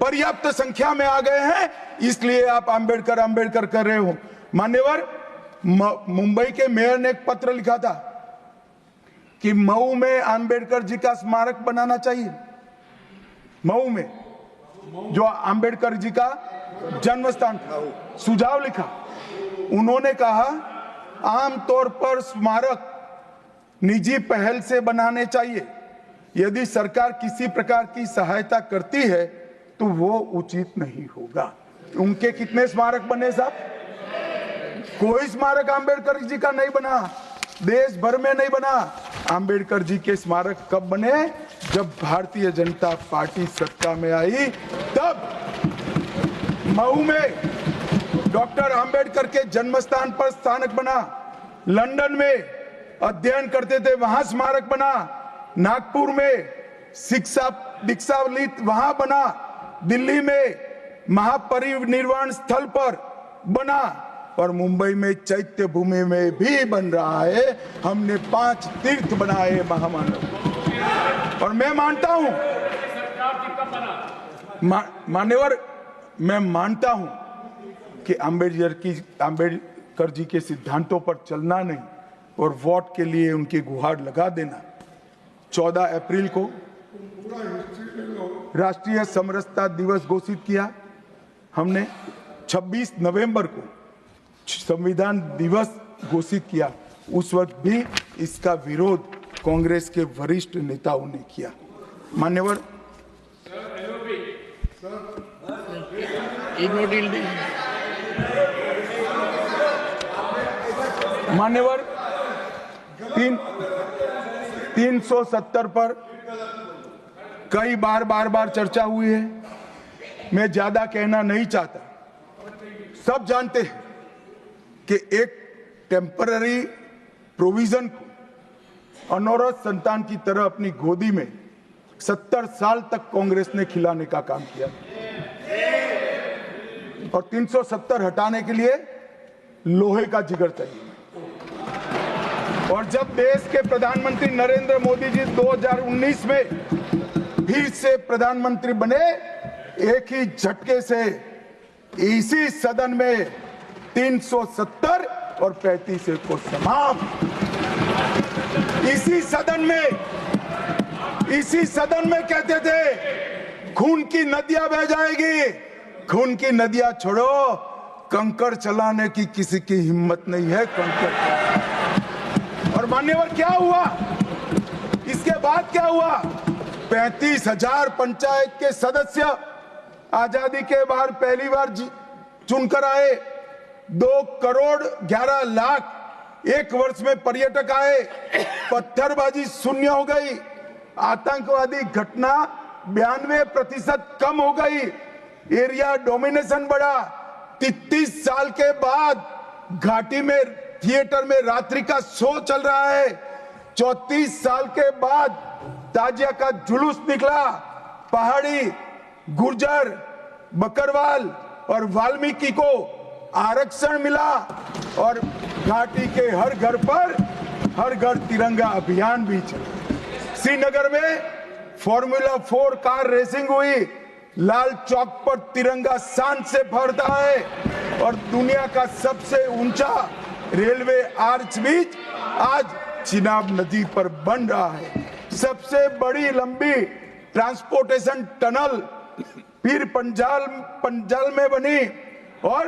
पर्याप्त संख्या में आ गए हैं, इसलिए आप अंबेडकर अंबेडकर कर रहे हो। मान्यवर, मुंबई के मेयर ने एक पत्र लिखा था कि मऊ में अंबेडकर जी का स्मारक बनाना चाहिए। मऊ में जो अंबेडकर जी का जन्म स्थान था, सुझाव लिखा। उन्होंने कहा आमतौर पर स्मारक निजी पहल से बनाने चाहिए। यदि सरकार किसी प्रकार की सहायता करती है तो वो उचित नहीं होगा। उनके कितने स्मारक बने साहब? कोई स्मारक अंबेडकर जी का नहीं बना, देश भर में नहीं बना। अंबेडकर जी के स्मारक कब बने? जब भारतीय जनता पार्टी सत्ता में आई, तब मऊ में डॉक्टर अंबेडकर के जन्म स्थान पर स्मारक बना। लंदन में अध्ययन करते थे, वहां स्मारक बना। नागपुर में शिक्षा दीक्षावलित वहां बना। दिल्ली में महापरिनिर्वाण स्थल पर बना, और मुंबई में चैत्य भूमि में भी बन रहा है। हमने 5 तीर्थ बनाए महामानव। और मैं मानता हूं मान्यवर, मैं मानता हूं कि अंबेडकर जी के सिद्धांतों पर चलना नहीं और वोट के लिए उनकी गुहार लगा देना। 14 अप्रैल को राष्ट्रीय समरसता दिवस घोषित किया हमने। 26 नवंबर को संविधान दिवस घोषित किया। उस वक्त भी इसका विरोध कांग्रेस के वरिष्ठ नेताओं ने किया। मान्यवर, मान्यवर 370 पर कई बार चर्चा हुई है। मैं ज्यादा कहना नहीं चाहता। सब जानते हैं कि एक टेम्पररी प्रोविजन को अनौरत संतान की तरह अपनी गोदी में 70 साल तक कांग्रेस ने खिलाने का काम किया, और 370 हटाने के लिए लोहे का जिगर चाहिए। और जब देश के प्रधानमंत्री नरेंद्र मोदी जी 2019 में फिर से प्रधानमंत्री बने, एक ही झटके से इसी सदन में 370 और 35 को समाप्त। इसी सदन में कहते थे खून की नदियां बह जाएगी। खून की नदियां छोड़ो, कंकड़ चलाने की किसी की हिम्मत नहीं है। कंकड़। और मान्यवर, क्या हुआ? इसके बाद क्या हुआ? 35,000 पंचायत के सदस्य आजादी के बाद पहली बार चुनकर आए। 2 करोड़ 11 लाख एक वर्ष में पर्यटक आए। पत्थरबाजी शून्य हो गई। आतंकवादी घटना 92% कम हो गई। एरिया डोमिनेशन बढ़ा। 33 साल के बाद घाटी में थिएटर में रात्रि का शो चल रहा है। 34 साल के बाद ताजिया का जुलूस निकला। पहाड़ी, गुर्जर, बकरवाल और वाल्मीकि को आरक्षण मिला, और घाटी के हर घर पर हर घर तिरंगा अभियान भी चला। श्रीनगर में फॉर्मूला 4 कार रेसिंग हुई। लाल चौक पर तिरंगा शान से फहरता है, और दुनिया का सबसे ऊंचा रेलवे आर्च ब्रिज आज चिनाब नदी पर बन रहा है। सबसे बड़ी लंबी ट्रांसपोर्टेशन टनल फिर पंजाल में बनी, और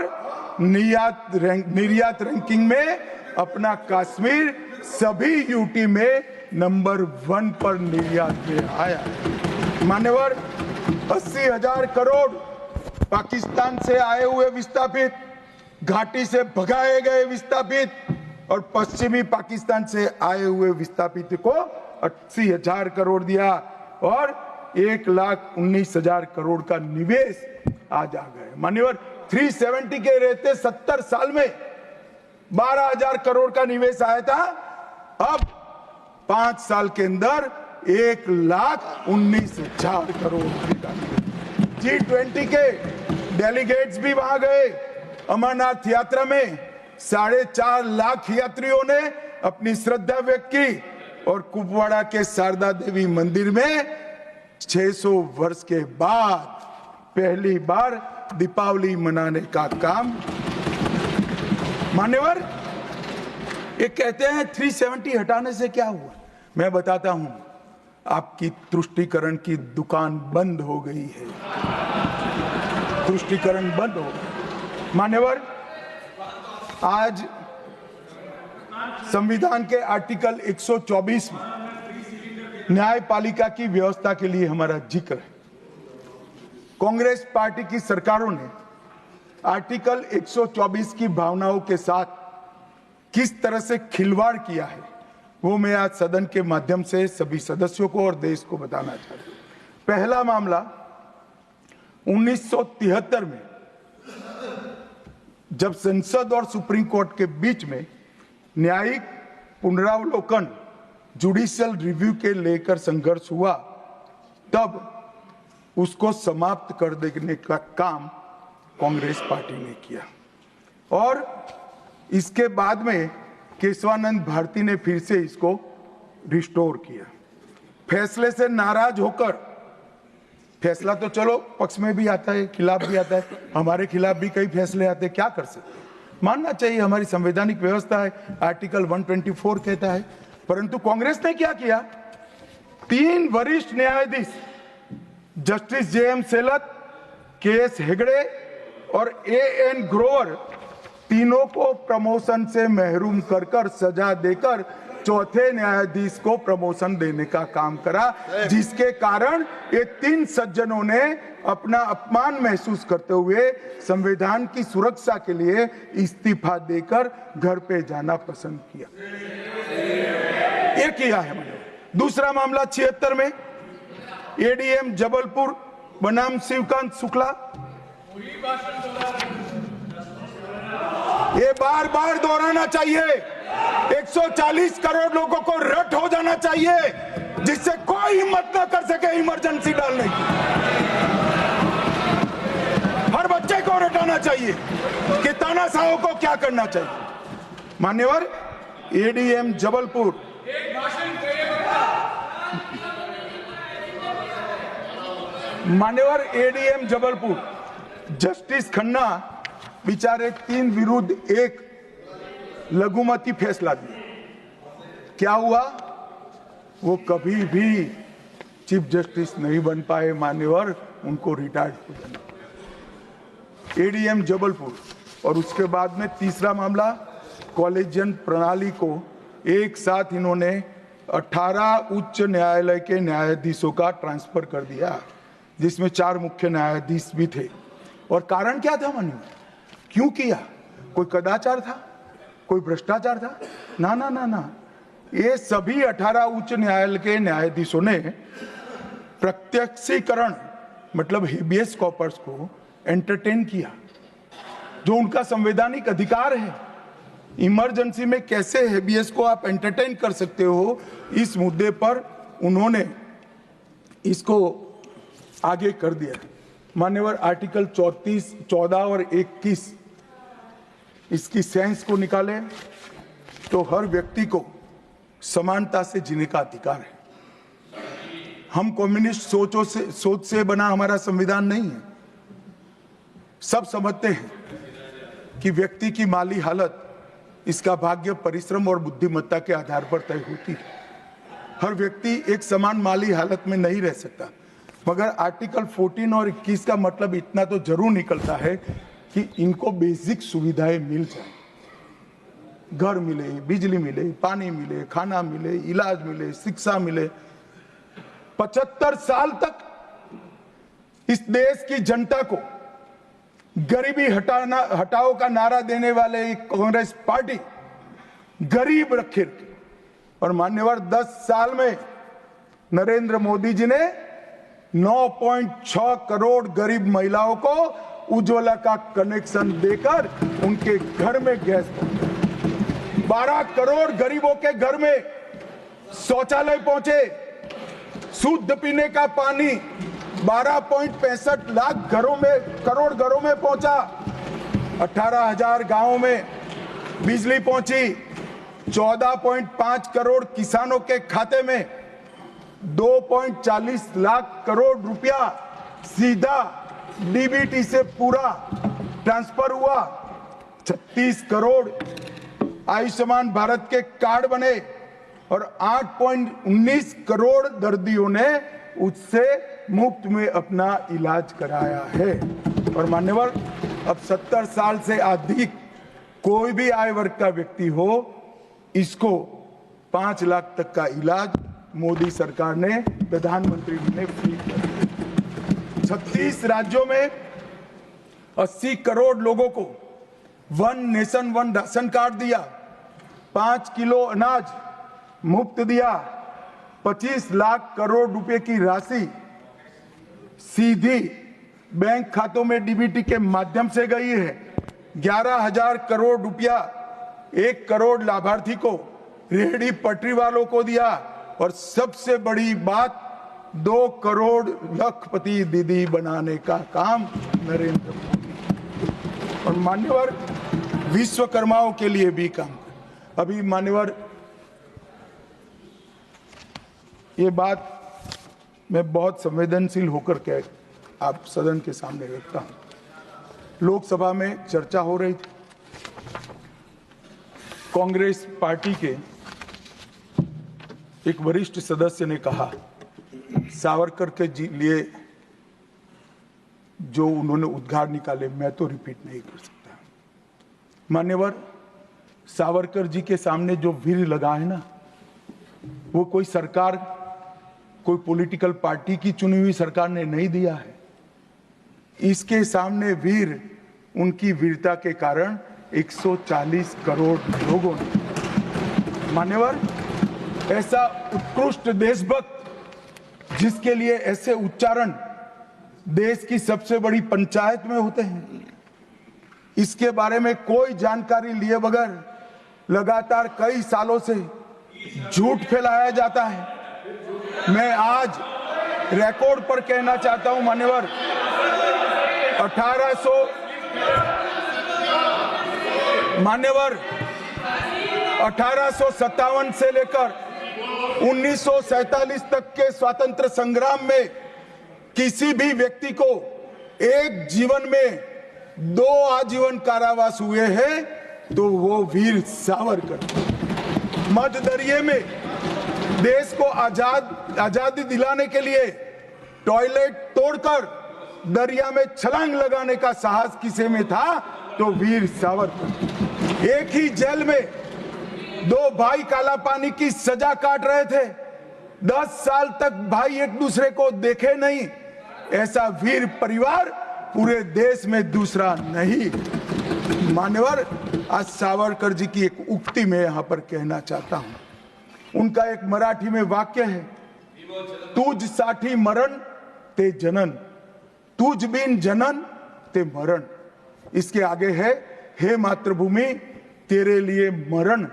निर्यात रैंकिंग में अपना कश्मीर सभी यूटी में नंबर 1 पर निर्यात में आया। मान्यवर, 80,000 करोड़ पाकिस्तान से आए हुए विस्थापित, घाटी से भगाए गए विस्थापित और पश्चिमी पाकिस्तान से आए हुए विस्थापित को 80,000 करोड़ दिया, और 1,19,000 करोड़ का निवेश आज आ गए। मान्यवर, 370 के रहते 70 साल में 12,000 करोड़ का निवेश आया था। अब 5 साल के अंदर 1,19,000 करोड़ का। G20 के डेलीगेट्स भी वहां गए। अमरनाथ यात्रा में 4.5 लाख यात्रियों ने अपनी श्रद्धा व्यक्त की, और कुपवाड़ा के शारदा देवी मंदिर में 600 वर्ष के बाद पहली बार दीपावली मनाने का काम। मान्यवर, ये कहते हैं 370 हटाने से क्या हुआ। मैं बताता हूं, आपकी तुष्टीकरण की दुकान बंद हो गई है। तुष्टीकरण बंद हो गई। मान्यवर, आज संविधान के आर्टिकल 124 में न्यायपालिका की व्यवस्था के लिए हमारा जिक्र है। कांग्रेस पार्टी की सरकारों ने आर्टिकल 124 की भावनाओं के साथ किस तरह से खिलवाड़ किया है, वो मैं आज सदन के माध्यम से सभी सदस्यों को और देश को बताना चाहता हूं। पहला मामला 1973 में जब संसद और सुप्रीम कोर्ट के बीच में न्यायिक पुनरावलोकन जुडिशियल रिव्यू के लेकर संघर्ष हुआ, तब उसको समाप्त कर देने का काम कांग्रेस पार्टी ने किया और इसके बाद में केशवानंद भारती ने फिर से इसको रिस्टोर किया। फैसले से नाराज होकर, फैसला तो चलो पक्ष में भी आता है, खिलाफ भी आता है, हमारे खिलाफ भी कई फैसले आते हैं, क्या कर सकते, मानना चाहिए, हमारी संवैधानिक व्यवस्था है, आर्टिकल 124 कहता है। परंतु कांग्रेस ने क्या किया, 3 वरिष्ठ न्यायाधीश जस्टिस JM सेलत, KS हेगड़े और AN ग्रोवर, तीनों को प्रमोशन से महरूम कर सजा देकर चौथे न्यायाधीश को प्रमोशन देने का काम करा, जिसके कारण ये 3 सज्जनों ने अपना अपमान महसूस करते हुए संविधान की सुरक्षा के लिए इस्तीफा देकर घर पे जाना पसंद किया। ये किया है मैंने। दूसरा मामला 76 में ADM जबलपुर बनाम शिवकांत शुक्ला, ये बार बार दोहराना चाहिए, 140 करोड़ लोगों को रट हो जाना चाहिए जिससे कोई हिम्मत ना कर सके इमरजेंसी डालने की। हर बच्चे को रटाना चाहिए कि तानाशाहों को क्या करना चाहिए। मान्यवर, ADM Jabalpur ADM Jabalpur justice Khanna बेचारे 3 विरुद्ध 1 लघुमती फैसला दिया। क्या हुआ, वो कभी भी चीफ जस्टिस नहीं बन पाए। मान्यवर, उनको रिटायर्ड हो जाना। ADM जबलपुर और उसके बाद में तीसरा मामला कॉलेजियन प्रणाली को एक साथ इन्होंने 18 उच्च न्यायालय के न्यायाधीशों का ट्रांसफर कर दिया, जिसमें 4 मुख्य न्यायाधीश भी थे। और कारण क्या था मान्यवर, क्यों किया, कोई कदाचार था, कोई भ्रष्टाचार था? ना ना ना ना, ये सभी 18 उच्च न्यायालय के न्यायाधीशों ने प्रत्यक्षीकरण मतलब हेबियस कॉर्पस को एंटरटेन किया, जो उनका संवैधानिक अधिकार है। इमरजेंसी में कैसे हेबियस को आप एंटरटेन कर सकते हो, इस मुद्दे पर उन्होंने इसको आगे कर दिया। मान्यवर, आर्टिकल 34, 14 और 21 इसकी सेंस को निकाले तो हर व्यक्ति को समानता से जीने का अधिकार है। हम कम्युनिस्ट सोच से बना हमारा संविधान नहीं है। सब समझते हैं कि व्यक्ति की माली हालत इसका भाग्य, परिश्रम और बुद्धिमत्ता के आधार पर तय होती है। हर व्यक्ति एक समान माली हालत में नहीं रह सकता, मगर आर्टिकल 14 और 21 का मतलब इतना तो जरूर निकलता है कि इनको बेसिक सुविधाएं मिल जाए, घर मिले, बिजली मिले, पानी मिले, खाना मिले, इलाज मिले, शिक्षा मिले। 75 साल तक इस देश की जनता को गरीबी हटाओ का नारा देने वाले कांग्रेस पार्टी गरीब रखे। और मान्यवर, 10 साल में नरेंद्र मोदी जी ने 9.6 करोड़ गरीब महिलाओं को उज्ज्वला का कनेक्शन देकर उनके घर में गैस पहुंचा। 12 करोड़ गरीबों के घर में शौचालय पहुंचे, शुद्ध पीने का पानी 12.65 लाख करोड़ घरों में पहुंचा, 18,000 गांवों में बिजली पहुंची, 14.5 करोड़ किसानों के खाते में 2.40 लाख करोड़ रुपया सीधा डीबीटी से पूरा ट्रांसफर हुआ। 36 करोड़ आयुष्मान भारत के कार्ड बने और 8.19 करोड़ दर्दियों ने उससे मुफ्त में अपना इलाज कराया है। और मान्यवर, अब 70 साल से अधिक कोई भी आय वर्ग का व्यक्ति हो, इसको 5 लाख तक का इलाज मोदी सरकार ने, प्रधानमंत्री जी ने फ्री कर दिया। 36 राज्यों में 80 करोड़ लोगों को one nation one ration card दिया, 5 किलो अनाज मुफ्त दिया, 25 लाख करोड़ रुपए की राशि सीधी बैंक खातों में डीबीटी के माध्यम से गई है। 11,000 करोड़ रुपया 1 करोड़ लाभार्थी को, रेहड़ी पटरी वालों को दिया और सबसे बड़ी बात 2 करोड़ लखपति दीदी बनाने का काम नरेंद्र मोदी। और मान्यवर, विश्वकर्माओं के लिए भी काम। अभी मान्यवर, ये बात मैं बहुत संवेदनशील होकर के आप सदन के सामने रखता हूं। लोकसभा में चर्चा हो रही थी, कांग्रेस पार्टी के एक वरिष्ठ सदस्य ने कहा, सावरकर के लिए जो उन्होंने उद्गार निकाले मैं तो रिपीट नहीं कर सकता। मान्यवर, सावरकर जी के सामने जो वीर लगा है ना, वो कोई सरकार, कोई पॉलिटिकल पार्टी की चुनी हुई सरकार ने नहीं दिया है। इसके सामने वीर, उनकी वीरता के कारण 140 करोड़ लोगों ने। मान्यवर, ऐसा उत्कृष्ट देशभक्त जिसके लिए ऐसे उच्चारण देश की सबसे बड़ी पंचायत में होते हैं, इसके बारे में कोई जानकारी लिए बगैर लगातार कई सालों से झूठ फैलाया जाता है। मैं आज रिकॉर्ड पर कहना चाहता हूं मान्यवर, 1857 से लेकर 1947 तक के स्वतंत्र संग्राम में किसी भी व्यक्ति को एक जीवन में 2 आजीवन कारावास हुए हैं तो वो वीर सावरकर। मध्य दरिये में देश को आजादी दिलाने के लिए टॉयलेट तोड़कर दरिया में छलांग लगाने का साहस किसे में था तो वीर सावरकर। एक ही जेल में 2 भाई काला पानी की सजा काट रहे थे, 10 साल तक भाई एक दूसरे को देखे नहीं। ऐसा वीर परिवार पूरे देश में दूसरा नहीं। मान्यवर, आज सावरकर जी की एक उक्ति मैं यहां पर कहना चाहता हूं। उनका एक मराठी में वाक्य है, तुझ साठी मरण ते जनन, तुझ बिन जनन ते मरण। इसके आगे है, हे मातृभूमि तेरे लिए मरण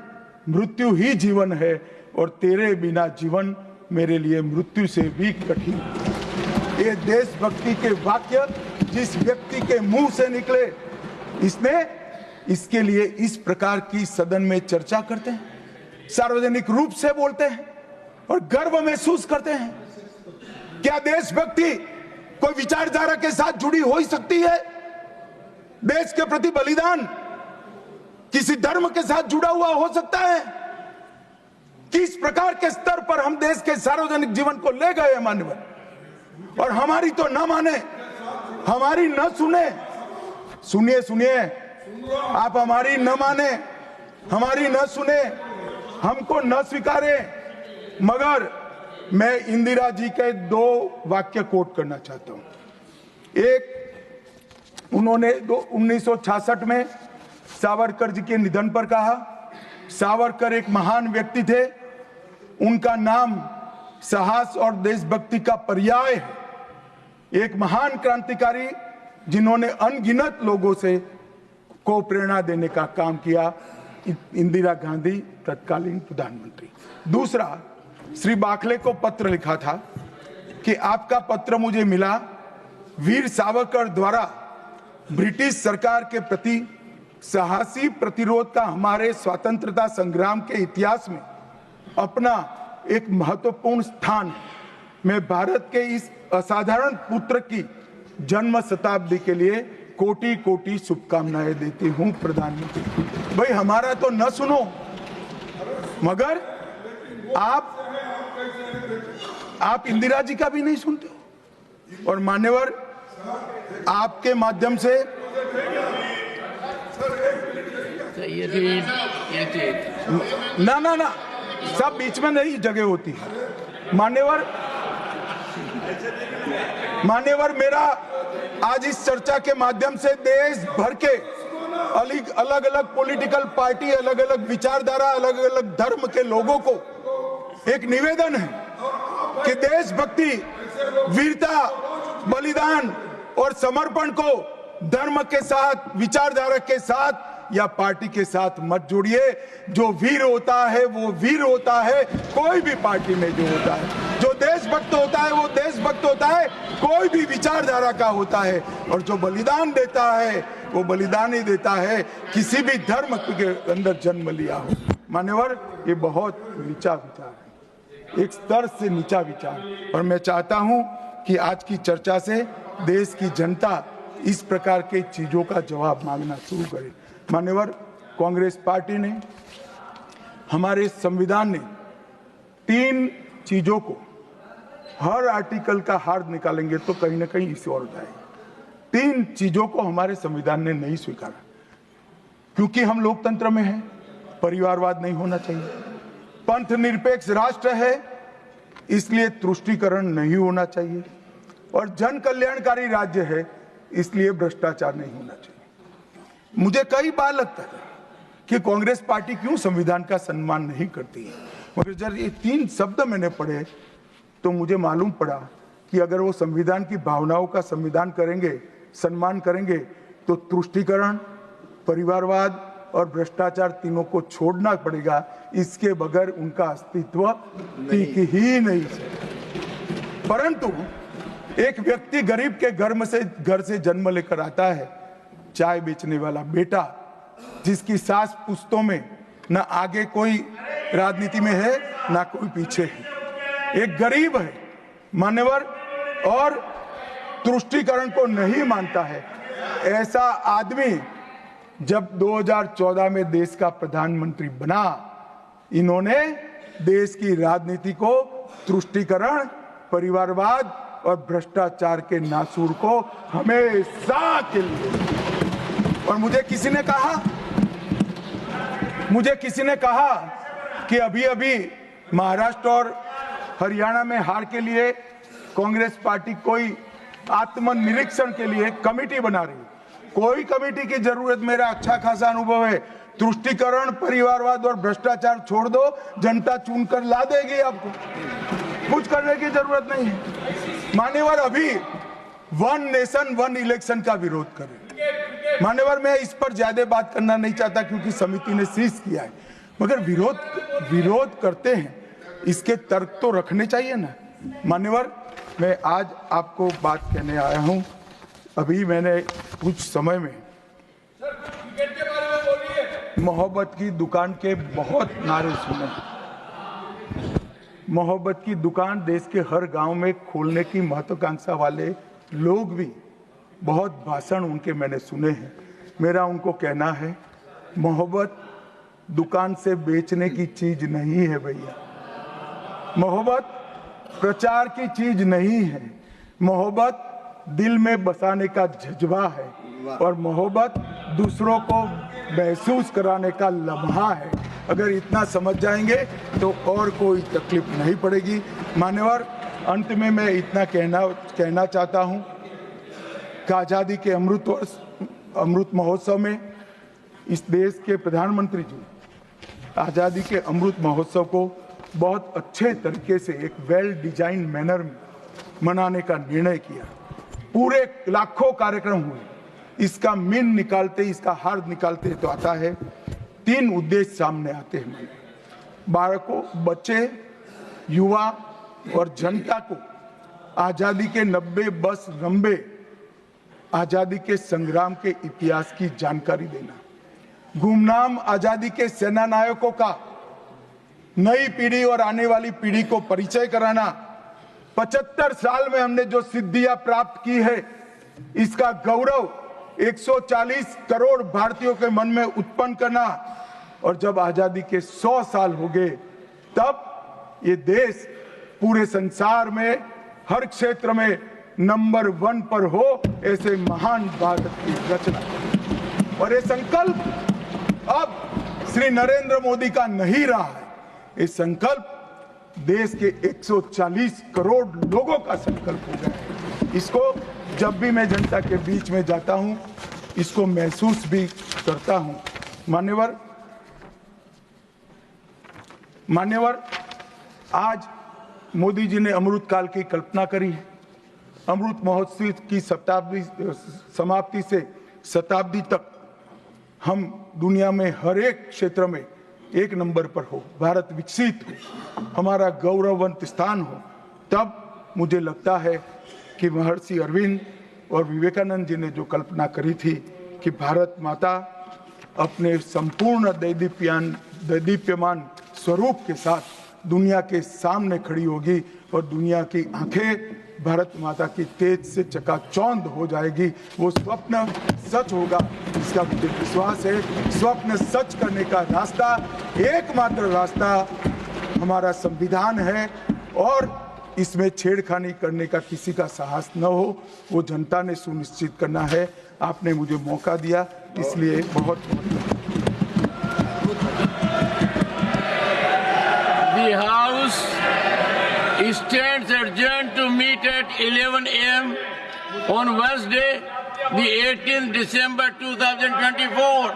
मृत्यु ही जीवन है और तेरे बिना जीवन मेरे लिए मृत्यु से भी कठिन। ये देशभक्ति के वाक्य जिस व्यक्ति के मुंह से निकले, इसके लिए इस प्रकार की सदन में चर्चा करते हैं, सार्वजनिक रूप से बोलते हैं और गर्व महसूस करते हैं। क्या देशभक्ति कोई विचारधारा के साथ जुड़ी हो ही सकती है? देश के प्रति बलिदान किसी धर्म के साथ जुड़ा हुआ हो सकता है? किस प्रकार के स्तर पर हम देश के सार्वजनिक जीवन को ले गए हैं मान्यवर, और हमारी तो न माने, हमारी न सुने। सुनिए सुनिए, आप हमारी न माने, हमारी न सुने, हमको न स्वीकारे, मगर मैं इंदिरा जी के 2 वाक्य कोट करना चाहता हूं। एक, उन्होंने 1966 में सावरकर जी के निधन पर कहा, सावरकर एक महान व्यक्ति थे, उनका नाम साहस और देशभक्ति का पर्याय है। एक महान क्रांतिकारी जिन्होंने अनगिनत लोगों को प्रेरणा देने का काम किया, इंदिरा गांधी तत्कालीन प्रधानमंत्री। दूसरा, श्री बाखले को पत्र लिखा था कि आपका पत्र मुझे मिला, वीर सावरकर द्वारा ब्रिटिश सरकार के प्रति साहसी प्रतिरोध का हमारे स्वतंत्रता संग्राम के इतिहास में अपना एक महत्वपूर्ण स्थान है। मैं भारत के इस असाधारण पुत्र की जन्म शताब्दी के लिए कोटि कोटि शुभकामनाएं देती हूं प्रधानमंत्री। भाई हमारा तो न सुनो, मगर आप इंदिरा जी का भी नहीं सुनते हो। और मान्यवर, आपके माध्यम से ना सब बीच में नहीं जगह होती है। मान्यवर मेरा आज इस चर्चा के माध्यम से देश भर के अलग अलग पॉलिटिकल पार्टी, अलग अलग विचारधारा, अलग अलग धर्म के लोगों को एक निवेदन है कि देशभक्ति, वीरता, बलिदान और समर्पण को धर्म के साथ, विचारधारा के साथ या पार्टी के साथ मत जोड़िए। जो वीर होता है वो वीर होता है, कोई भी पार्टी में जो होता है। जो देशभक्त होता है वो देशभक्त होता है, कोई भी विचारधारा का होता है। और जो बलिदान देता है वो बलिदान ही देता है, किसी भी धर्म के अंदर जन्म लिया हो। मान्यवर, ये बहुत नीचा विचार है, एक स्तर से नीचा विचार। और मैं चाहता हूं कि आज की चर्चा से देश की जनता इस प्रकार के चीजों का जवाब मांगना शुरू करे। मान्यवर, कांग्रेस पार्टी ने, हमारे संविधान ने 3 चीजों को, हर आर्टिकल का हार्द निकालेंगे तो कहीं ना कहीं इसी ओर जाएगा। 3 चीजों को हमारे संविधान ने नहीं स्वीकारा, क्योंकि हम लोकतंत्र में हैं, परिवारवाद नहीं होना चाहिए, पंथ निरपेक्ष राष्ट्र है इसलिए तुष्टीकरण नहीं होना चाहिए, और जन कल्याणकारी राज्य है इसलिए भ्रष्टाचार नहीं होना चाहिए। मुझे कई बार लगता है कि कांग्रेस पार्टी क्यों संविधान का सम्मान नहीं करती है, मगर जब ये 3 शब्द मैंने पढ़े तो मुझे मालूम पड़ा कि अगर वो संविधान की भावनाओं का संविधान करेंगे, सम्मान करेंगे, तो तुष्टीकरण, परिवारवाद और भ्रष्टाचार तीनों को छोड़ना पड़ेगा। इसके बगैर उनका अस्तित्व टिक ही नहीं सकता। परंतु एक व्यक्ति गरीब के घर से जन्म लेकर आता है, चाय बेचने वाला बेटा, जिसकी सास पुश्तों में न आगे कोई राजनीति में है ना कोई पीछे है, एक गरीब है मान्यवर, और तुष्टीकरण को नहीं मानता है। ऐसा आदमी जब 2014 में देश का प्रधानमंत्री बना, इन्होंने देश की राजनीति को तुष्टीकरण, परिवारवाद और भ्रष्टाचार के नासूर को हमेशा के लिए। और मुझे किसी ने कहा कि अभी महाराष्ट्र और हरियाणा में हार के लिए कांग्रेस पार्टी कोई आत्मनिरीक्षण के लिए कमेटी बना रही है। कोई कमेटी की जरूरत, मेरा अच्छा खासा अनुभव है। तुष्टीकरण, परिवारवाद और भ्रष्टाचार छोड़ दो, जनता चुनकर ला देगी आपको, कुछ करने की जरूरत नहीं है। मान्यवर, अभी 1 नेशन 1 इलेक्शन का विरोध करें। मान्यवर, मैं इस पर ज्यादा बात करना नहीं चाहता क्योंकि समिति ने शीश किया है, मगर विरोध करते हैं, इसके तर्क तो रखने चाहिए ना। मान्यवर, मैं आज आपको बात कहने आया हूं। अभी मैंने कुछ समय में मोहब्बत की दुकान के बहुत नारे सुने। मोहब्बत की दुकान देश के हर गांव में खोलने की महत्वाकांक्षा वाले लोग भी, बहुत भाषण उनके मैंने सुने हैं। मेरा उनको कहना है, मोहब्बत दुकान से बेचने की चीज नहीं है भैया। मोहब्बत प्रचार की चीज नहीं है। मोहब्बत दिल में बसाने का जज्बा है, और मोहब्बत दूसरों को महसूस कराने का लम्हा है। अगर इतना समझ जाएंगे तो और कोई तकलीफ नहीं पड़ेगी। मान्यवर, अंत में मैं इतना कहना चाहता हूं कि आज़ादी के अमृत महोत्सव में इस देश के प्रधानमंत्री जी आज़ादी के अमृत महोत्सव को बहुत अच्छे तरीके से एक वेल डिजाइन मैनर में मनाने का निर्णय किया। पूरे लाखों कार्यक्रम हुए। इसका मीन निकालते, इसका हार्द निकालते तो आता है 3 उद्देश्य सामने आते हैं। बालकों, बच्चे, युवा और जनता को आजादी के 90 वर्ष लंबे आजादी के संग्राम के इतिहास की जानकारी देना, गुमनाम आजादी के सेना नायकों का नई पीढ़ी और आने वाली पीढ़ी को परिचय कराना, 75 साल में हमने जो सिद्धियां प्राप्त की है इसका गौरव 140 करोड़ भारतीयों के मन में उत्पन्न करना, और जब आजादी के 100 साल हो गए तब ये देश पूरे संसार में हर क्षेत्र में नंबर 1 पर हो, ऐसे महान भारत की रचना। और ये संकल्प अब श्री नरेंद्र मोदी का नहीं रहा है, ये संकल्प देश के 140 करोड़ लोगों का संकल्प हो गया है। इसको जब भी मैं जनता के बीच में जाता हूं, इसको महसूस भी करता हूं। मान्यवर, आज मोदी जी ने अमृत काल की कल्पना करी है। अमृत महोत्सव की समाप्ति से शताब्दी तक हम दुनिया में हर एक क्षेत्र में 1 नंबर पर हो, भारत विकसित हो, हमारा गौरववंत स्थान हो, तब मुझे लगता है कि महर्षि अरविंद और विवेकानंद जी ने जो कल्पना करी थी कि भारत माता अपने संपूर्ण दैदीप्यमान स्वरूप के साथ दुनिया के सामने खड़ी होगी और दुनिया की आंखें भारत माता की तेज से चकाचौंध हो जाएगी। वो स्वप्न सच होगा, इसका मुझे विश्वास है। स्वप्न सच करने का रास्ता, एकमात्र रास्ता हमारा संविधान है, और इसमें छेड़खानी करने का किसी का साहस न हो, वो जनता ने सुनिश्चित करना है। आपने मुझे मौका दिया, इसलिए बहुत बहुत The House stands adjourned to meet at 11 a.m. on Wednesday, the 18th December 2024.